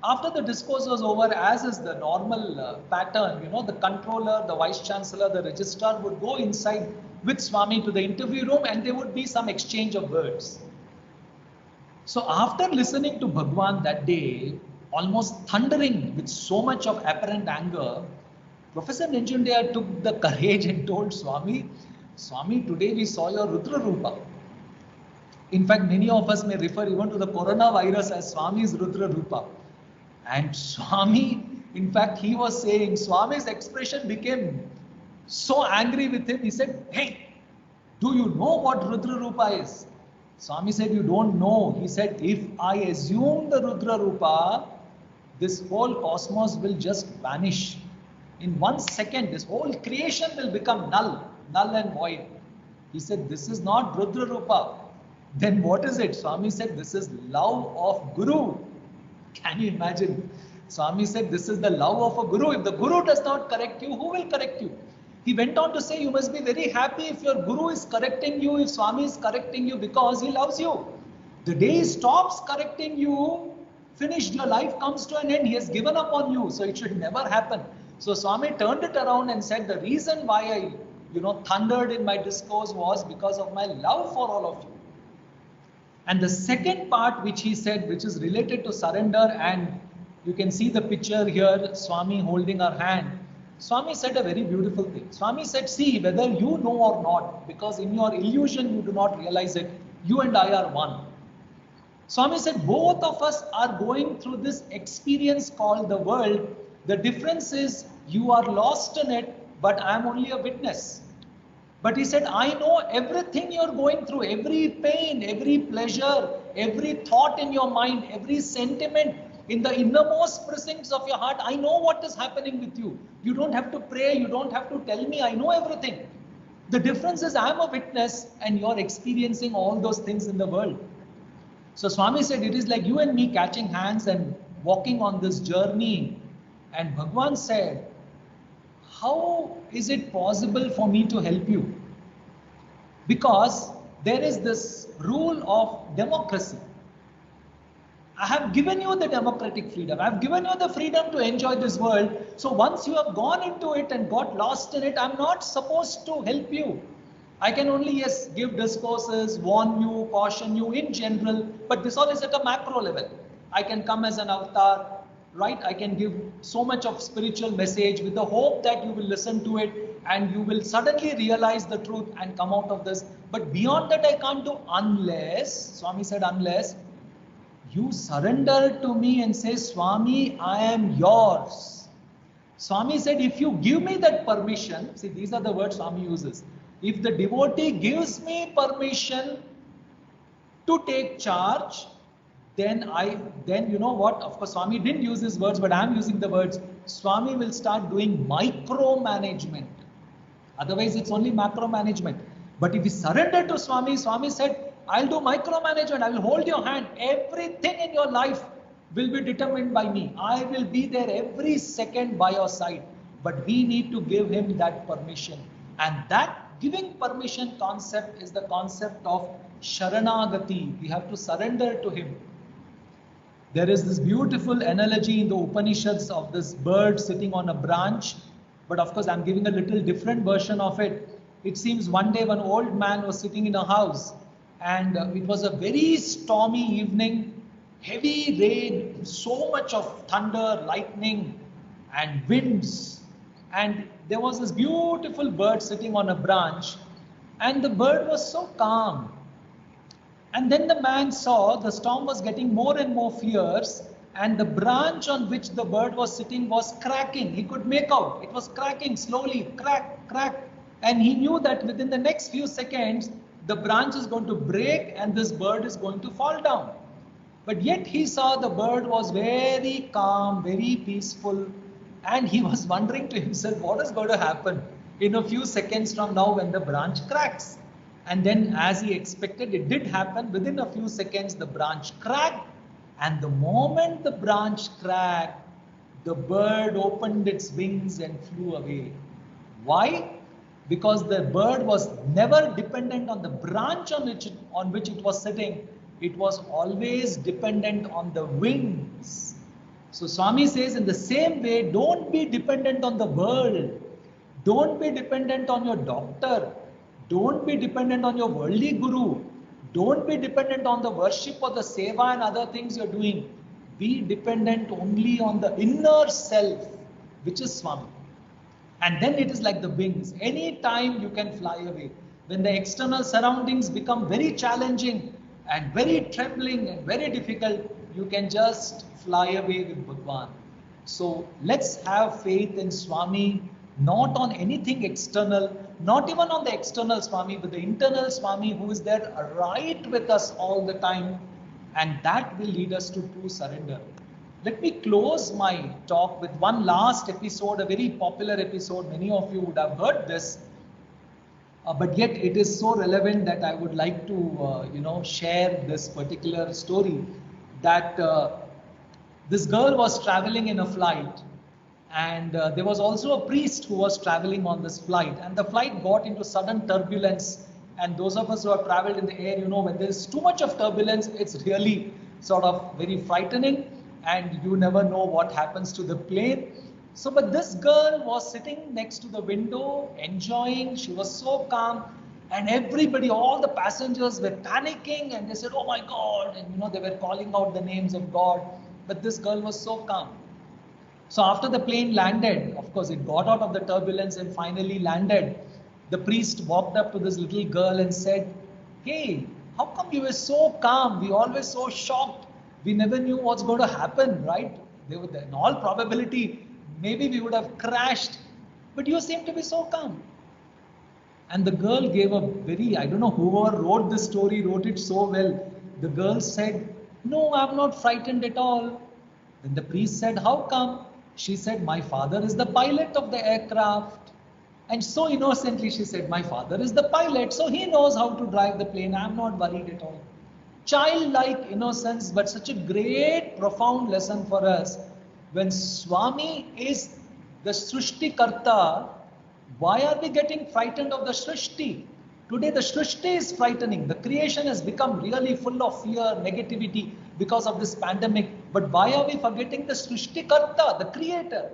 after the discourse was over, as is the normal pattern, the controller, the vice chancellor, the registrar would go inside with Swami to the interview room and there would be some exchange of words. So after listening to Bhagwan that day, almost thundering with so much of apparent anger, Professor Nenjundayar took the courage and told Swami, Swami, today we saw your Rudra Rupa. In fact, many of us may refer even to the coronavirus as Swami's Rudra Rupa. And Swami, in fact, he was saying, Swami's expression became so angry with him. He said, hey, do you know what Rudra Rupa is? Swami said, you don't know. He said, if I assume the Rudra Rupa, this whole cosmos will just vanish. In 1 second, this whole creation will become null and void. He said, this is not Rudra Rupa. Then what is it? Swami said, this is love of Guru. Can you imagine? Swami said, this is the love of a Guru. If the Guru does not correct you, who will correct you? He went on to say, you must be very happy if your Guru is correcting you, if Swami is correcting you because he loves you. The day he stops correcting you, finished, your life comes to an end. He has given up on you. So it should never happen. So Swami turned it around and said, the reason why I, thundered in my discourse was because of my love for all of you. And the second part which he said, which is related to surrender, and you can see the picture here, Swami holding our hand. Swami said a very beautiful thing. Swami said, see, whether you know or not, because in your illusion you do not realize it, you and I are one. Swami said, both of us are going through this experience called the world. The difference is you are lost in it, but I am only a witness. But he said, I know everything you're going through, every pain, every pleasure, every thought in your mind, every sentiment in the innermost precincts of your heart. I know what is happening with you. You don't have to pray. You don't have to tell me. I know everything. The difference is I'm a witness and you're experiencing all those things in the world. So Swami said, it is like you and me catching hands and walking on this journey. And Bhagwan said, how is it possible for me to help you? Because there is this rule of democracy. I have given you the democratic freedom. I have given you the freedom to enjoy this world. So once you have gone into it and got lost in it, I'm not supposed to help you. I can only, yes, give discourses, warn you, caution you in general, but this all is at a macro level. I can come as an avatar, right? I can give so much of spiritual message with the hope that you will listen to it and you will suddenly realize the truth and come out of this. But beyond that, I can't do unless, Swami said, unless you surrender to me and say, Swami, I am yours. Swami said, if you give me that permission, see, these are the words Swami uses. If the devotee gives me permission to take charge, then you know what? Of course, Swami didn't use these words, but I'm using the words. Swami will start doing micromanagement. Otherwise, it's only macromanagement. But if you surrender to Swami, Swami said, I'll do micromanagement. I will hold your hand. Everything in your life will be determined by me. I will be there every second by your side. But we need to give him that permission. And that giving permission concept is the concept of Sharanagati. We have to surrender to him. There is this beautiful analogy in the Upanishads of this bird sitting on a branch. But of course, I'm giving a little different version of it. It seems one day one old man was sitting in a house and it was a very stormy evening, heavy rain, so much of thunder, lightning and winds. And there was this beautiful bird sitting on a branch and the bird was so calm. And then the man saw the storm was getting more and more fierce and the branch on which the bird was sitting was cracking. He could make out it was cracking slowly, crack, crack. And he knew that within the next few seconds, the branch is going to break and this bird is going to fall down. But yet he saw the bird was very calm, very peaceful. And he was wondering to himself, what is going to happen in a few seconds from now when the branch cracks? And then as he expected, it did happen. Within a few seconds, the branch cracked. And the moment the branch cracked, the bird opened its wings and flew away. Why? Because the bird was never dependent on the branch on which it was sitting. It was always dependent on the wings. So Swami says, in the same way, don't be dependent on the world. Don't be dependent on your doctor. Don't be dependent on your worldly guru. Don't be dependent on the worship or the seva and other things you're doing. Be dependent only on the inner self, which is Swami. And then it is like the wings. Any time you can fly away. When the external surroundings become very challenging and very trembling and very difficult, you can just fly away with Bhagwan. So let's have faith in Swami, not on anything external, not even on the external Swami, but the internal Swami who is there right with us all the time. And that will lead us to true surrender. Let me close my talk with one last episode, a very popular episode. Many of you would have heard this, but yet it is so relevant that I would like to, share this particular story. That this girl was traveling in a flight, and there was also a priest who was traveling on this flight, and the flight got into sudden turbulence. And those of us who have traveled in the air, when there is too much of turbulence, it's really sort of very frightening. And you never know what happens to the plane. So, but this girl was sitting next to the window, enjoying. She was so calm. And everybody, all the passengers were panicking. And they said, oh my God. And, they were calling out the names of God. But this girl was so calm. So after the plane landed, of course, it got out of the turbulence and finally landed. The priest walked up to this little girl and said, hey, how come you were so calm? We always so shocked. We never knew what's going to happen, right? In all probability, maybe we would have crashed, but you seem to be so calm. And the girl gave a very, I don't know whoever wrote this story, wrote it so well. The girl said, no, I'm not frightened at all. Then the priest said, how come? She said, my father is the pilot of the aircraft. And so innocently she said, my father is the pilot, so he knows how to drive the plane. I'm not worried at all. childlike innocence, but such a great, profound lesson for us. When Swami is the Srishti Karta, why are we getting frightened of the Srishti? Today the Srishti is frightening. The creation has become really full of fear, negativity because of this pandemic. But why are we forgetting the Srishti Karta, the creator?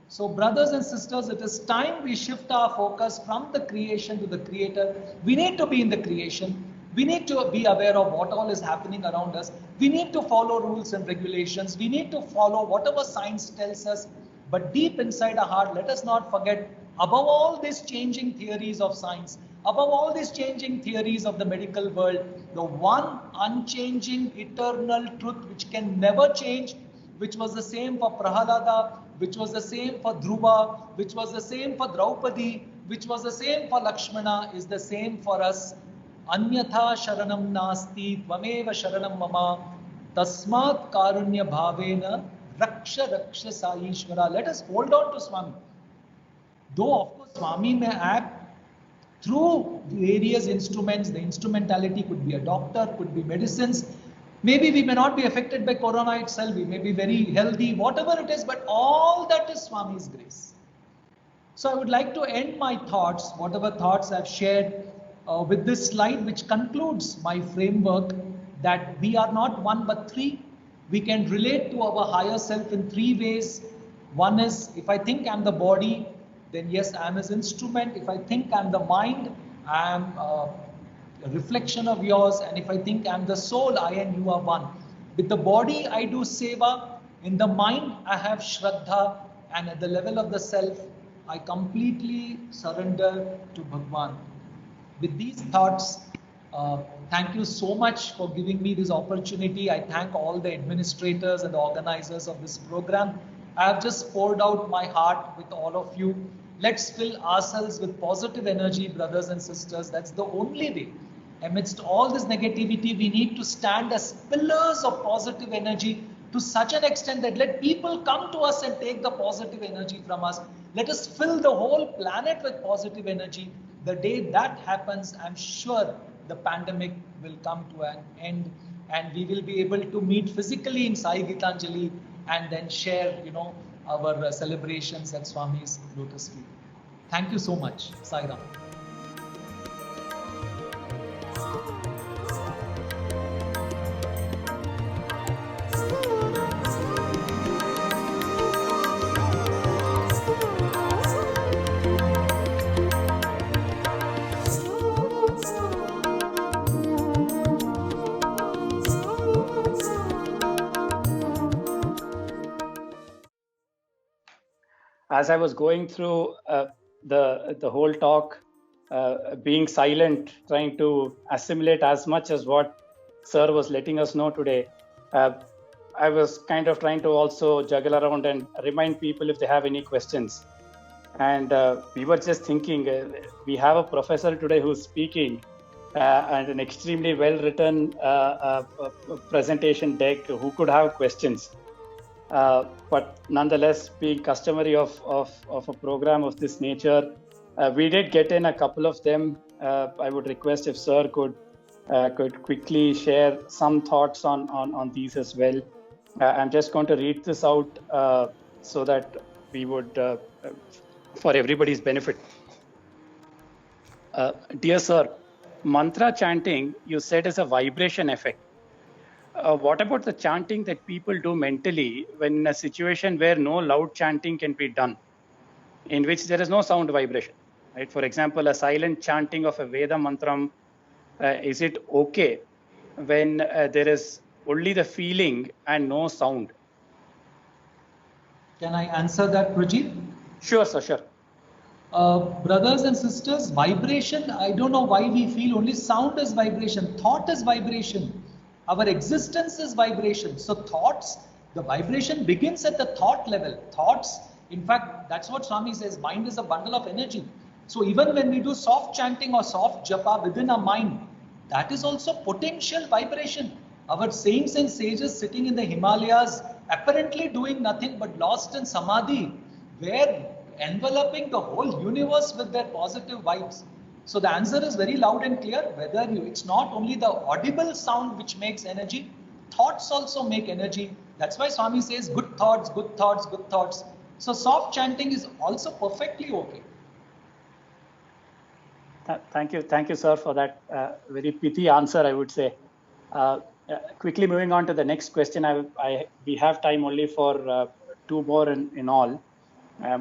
So brothers and sisters, it is time we shift our focus from the creation to the creator. We need to be in the creation. We need to be aware of what all is happening around us. We need to follow rules and regulations. We need to follow whatever science tells us. But deep inside our heart, let us not forget, above all these changing theories of science, above all these changing theories of the medical world, the one unchanging eternal truth which can never change, which was the same for Prahalada, which was the same for Dhruva, which was the same for Draupadi, which was the same for Lakshmana, is the same for us. Anyatha sharanam nasti tvameva sharanam mama tasmat karunya bhavena raksha raksha saishvara. Let us hold on to Swami. Though of course Swami may act through various instruments, the instrumentality could be a doctor, could be medicines. Maybe we may not be affected by corona itself, we may be very healthy, whatever it is, but all that is Swami's grace. So I would like to end my thoughts, whatever thoughts I've shared, with this slide which concludes my framework that we are not one but three. We can relate to our higher self in three ways. One is, if I think I'm the body, then yes, I am his instrument. If I think I'm the mind, I am a reflection of yours. And if I think I'm the soul, I and you are one. With the body, I do seva. In the mind, I have Shraddha. And at the level of the self, I completely surrender to Bhagwan. With these thoughts, thank you so much for giving me this opportunity. I thank all the administrators and the organizers of this program. I have just poured out my heart with all of you. Let's fill ourselves with positive energy, brothers and sisters. That's the only way. Amidst all this negativity, we need to stand as pillars of positive energy to such an extent that let people come to us and take the positive energy from us. Let us fill the whole planet with positive energy. The day that happens, I'm sure the pandemic will come to an end and we will be able to meet physically in Sai Gitanjali and then share, our celebrations at Swami's lotus feet. Thank you so much. Sai Ram. As I was going through the whole talk, being silent, trying to assimilate as much as what Sir was letting us know today, I was kind of trying to also juggle around and remind people if they have any questions. And we were just thinking, we have a professor today who's speaking and an extremely well-written presentation deck. Who could have questions? But nonetheless, being customary of a program of this nature, we did get in a couple of them. I would request if Sir could quickly share some thoughts on these as well. I'm just going to read this out so that we would, for everybody's benefit. Dear Sir, mantra chanting, you said, is a vibration effect. What about the chanting that people do mentally when in a situation where no loud chanting can be done, in which there is no sound vibration? Right? For example, a silent chanting of a Veda mantram, is it okay when there is only the feeling and no sound? Can I answer that, Prajit? Sure, sir, sure. Brothers and sisters, vibration, I don't know why we feel only sound is vibration. Thought is vibration. Our existence is vibration. So thoughts, the vibration begins at the thought level. Thoughts, in fact, that's what Swami says, mind is a bundle of energy. So even when we do soft chanting or soft japa within our mind, that is also potential vibration. Our saints and sages sitting in the Himalayas, apparently doing nothing but lost in samadhi, were enveloping the whole universe with their positive vibes. So the answer is very loud and clear. It's not only the audible sound which makes energy, thoughts also make energy. That's why Swami says good thoughts, good thoughts, good thoughts. So soft chanting is also perfectly okay. Thank you, sir, for that very pithy answer, I would say. Quickly moving on to the next question. We have time only for two more in all.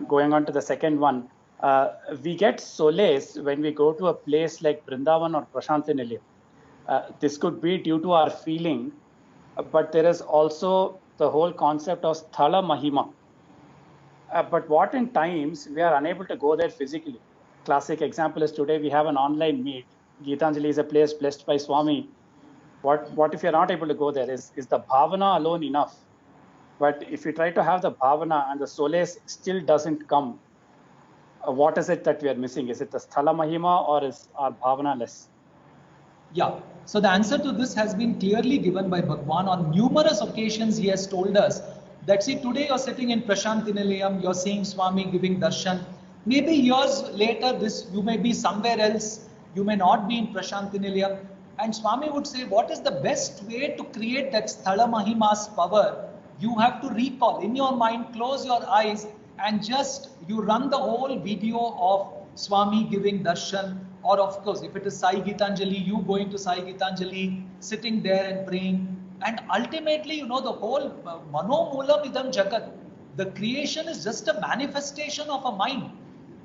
Going on to the second one. We get solace when we go to a place like Brindavan or Prashanti Nilayam. This could be due to our feeling, but there is also the whole concept of Sthala Mahima. But what in times we are unable to go there physically. Classic example is today we have an online meet. Gitanjali is a place blessed by Swami. What if you're not able to go there? Is the bhavana alone enough? But if you try to have the bhavana and the solace still doesn't come, what is it that we are missing? Is it the Sthala Mahima or is our bhavana less? Yeah, so the answer to this has been clearly given by Bhagwan. On numerous occasions he has told us that, see, today you're sitting in Prashanti Nilayam, you're seeing Swami giving darshan. Maybe years later, you may be somewhere else, you may not be in Prashanti Nilayam. And Swami would say, what is the best way to create that Sthala Mahima's power? You have to recall in your mind, close your eyes and just you run the whole video of Swami giving darshan. Or of course, if it is Sai Gitanjali, you going to Sai Gitanjali, sitting there and praying. And ultimately, the whole Mano Moolam Idam Jagat, the creation is just a manifestation of a mind.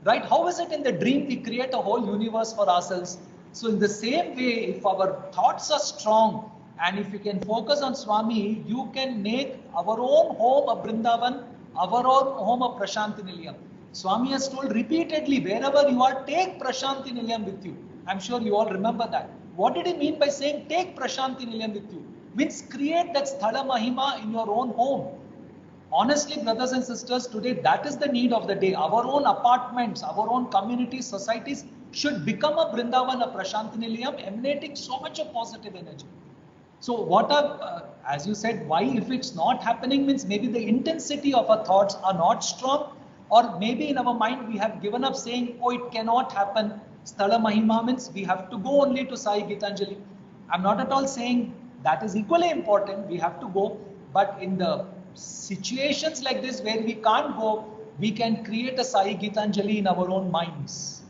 Right? How is it in the dream we create a whole universe for ourselves? So in the same way, if our thoughts are strong and if you can focus on Swami, you can make our own home a Brindavan, our own home a Prashanti Nilayam. Swami has told repeatedly, wherever you are, take Prashanti Nilayam with you. I'm sure you all remember that. What did he mean by saying take Prashanti Nilayam with you? Means create that Sthala Mahima in your own home. Honestly, brothers and sisters, today that is the need of the day. Our own apartments, our own communities, societies should become a Brindavan, a Prashanti Nilayam, emanating so much of positive energy. So as you said, why if it's not happening means maybe the intensity of our thoughts are not strong. Or maybe in our mind we have given up saying, oh, it cannot happen. Sthala Mahima means we have to go only to Sai Gitanjali. I'm not at all saying that is equally important. We have to go. But in the situations like this where we can't go, we can create a Sai Gitanjali in our own minds,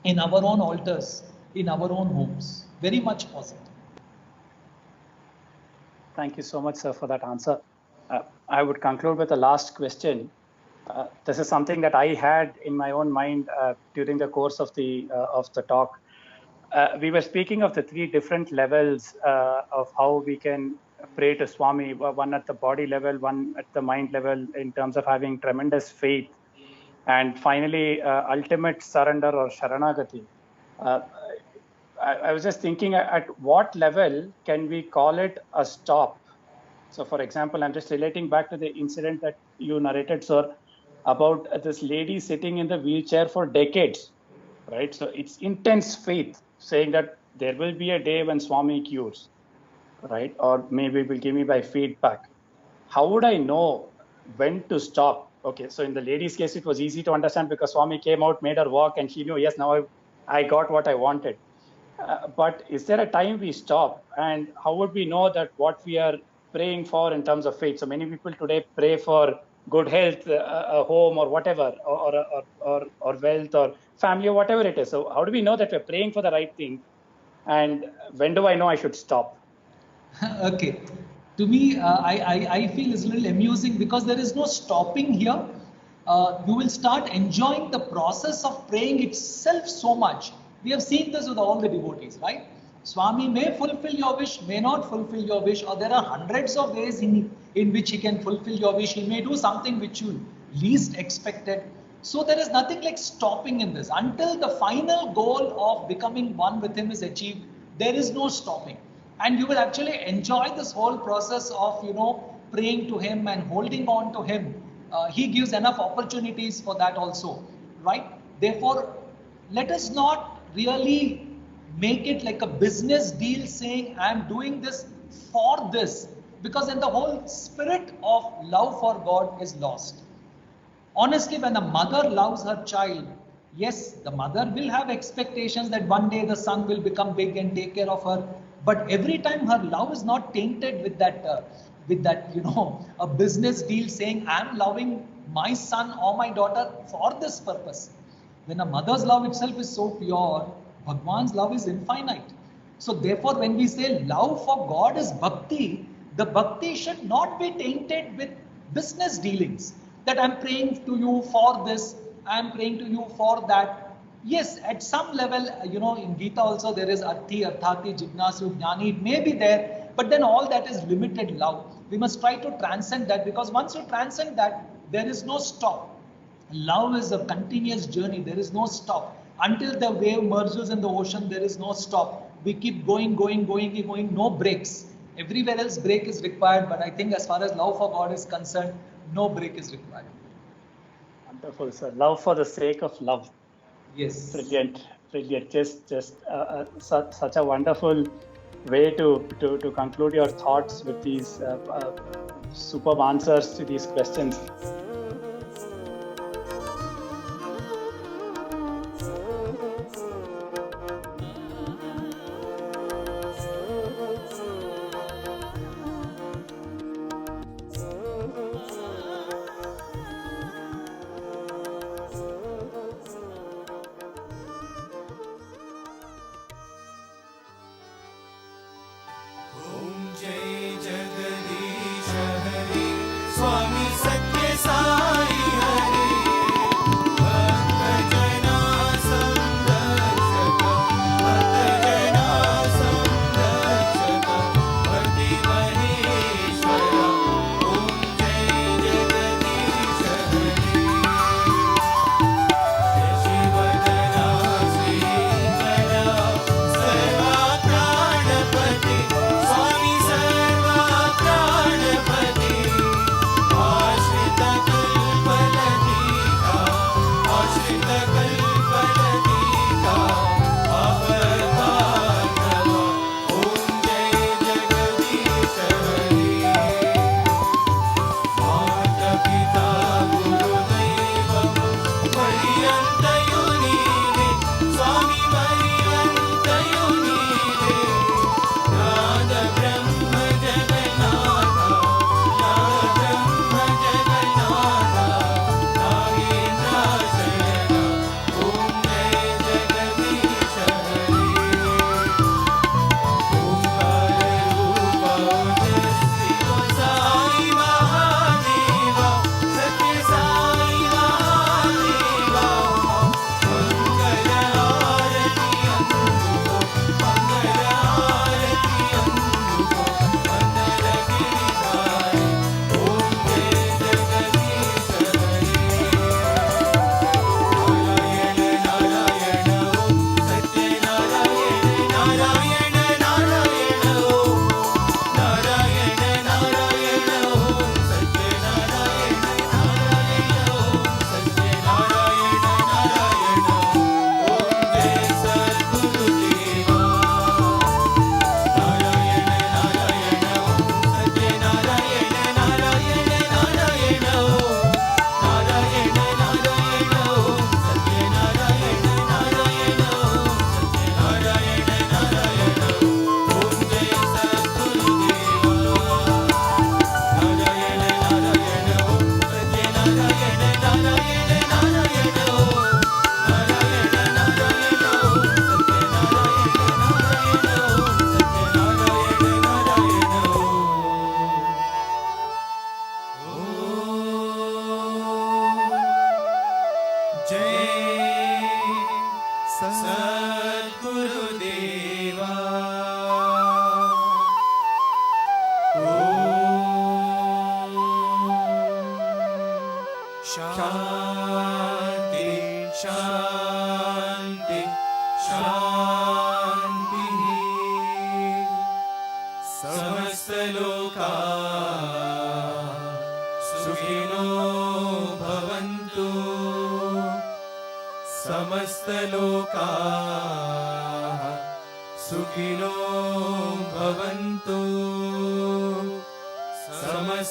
in our own altars, in our own homes. Very much positive. Thank you so much, sir, for that answer. I would conclude with the last question. This is something that I had in my own mind during the course of the talk. We were speaking of the three different levels of how we can pray to Swami, one at the body level, one at the mind level in terms of having tremendous faith, and finally ultimate surrender or Sharanagati. I was just thinking, at what level can we call it a stop? So for example, I'm just relating back to the incident that you narrated, sir, about this lady sitting in the wheelchair for decades, right? So it's intense faith saying that there will be a day when Swami cures, right? Or maybe will give me by feedback. How would I know when to stop? Okay, so in the lady's case, it was easy to understand because Swami came out, made her walk, and she knew, yes, now I got what I wanted. But is there a time we stop? And how would we know that what we are praying for in terms of faith? So many people today pray for good health, a home or whatever, or wealth or family or whatever it is. So how do we know that we're praying for the right thing? And when do I know I should stop? Okay. To me, I feel it's a little amusing because there is no stopping here. You will start enjoying the process of praying itself so much. We have seen this with all the devotees, right? Swami may fulfill your wish, may not fulfill your wish, or there are hundreds of ways in which he can fulfill your wish. He may do something which you least expected. So there is nothing like stopping in this. Until the final goal of becoming one with him is achieved, there is no stopping. And you will actually enjoy this whole process of, praying to him and holding on to him. He gives enough opportunities for that also, right? Therefore, let us not really make it like a business deal saying, I am doing this for this, because then the whole spirit of love for God is lost. Honestly, when a mother loves her child, Yes, the mother will have expectations that one day the son will become big and take care of her. But every time her love is not tainted with that, a business deal saying, I'm loving my son or my daughter for this purpose. When a mother's love itself is so pure, Bhagwan's love is infinite. So therefore, when we say love for God is bhakti, the bhakti should not be tainted with business dealings. That I'm praying to you for this, I'm praying to you for that. Yes, at some level, in Gita also there is arthi, arthati, jignasu, jnani, it may be there, but then all that is limited love. We must try to transcend that, because once you transcend that, there is no stop. Love is a continuous journey. There is no stop. Until the wave merges in the ocean, there is no stop. We keep going, no breaks. Everywhere else break is required, but I think as far as love for God is concerned, no break is required. Wonderful, sir. Love for the sake of love. Yes. Brilliant. Just such a wonderful way to conclude your thoughts with these superb answers to these questions.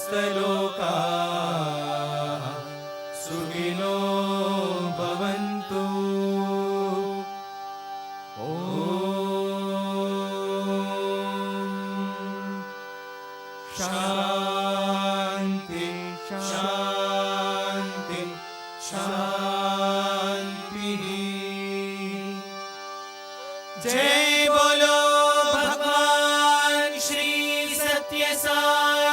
समस्तलोकाः सुखिनो भवन्तु। जय बोलो भगवान श्री सत्य साई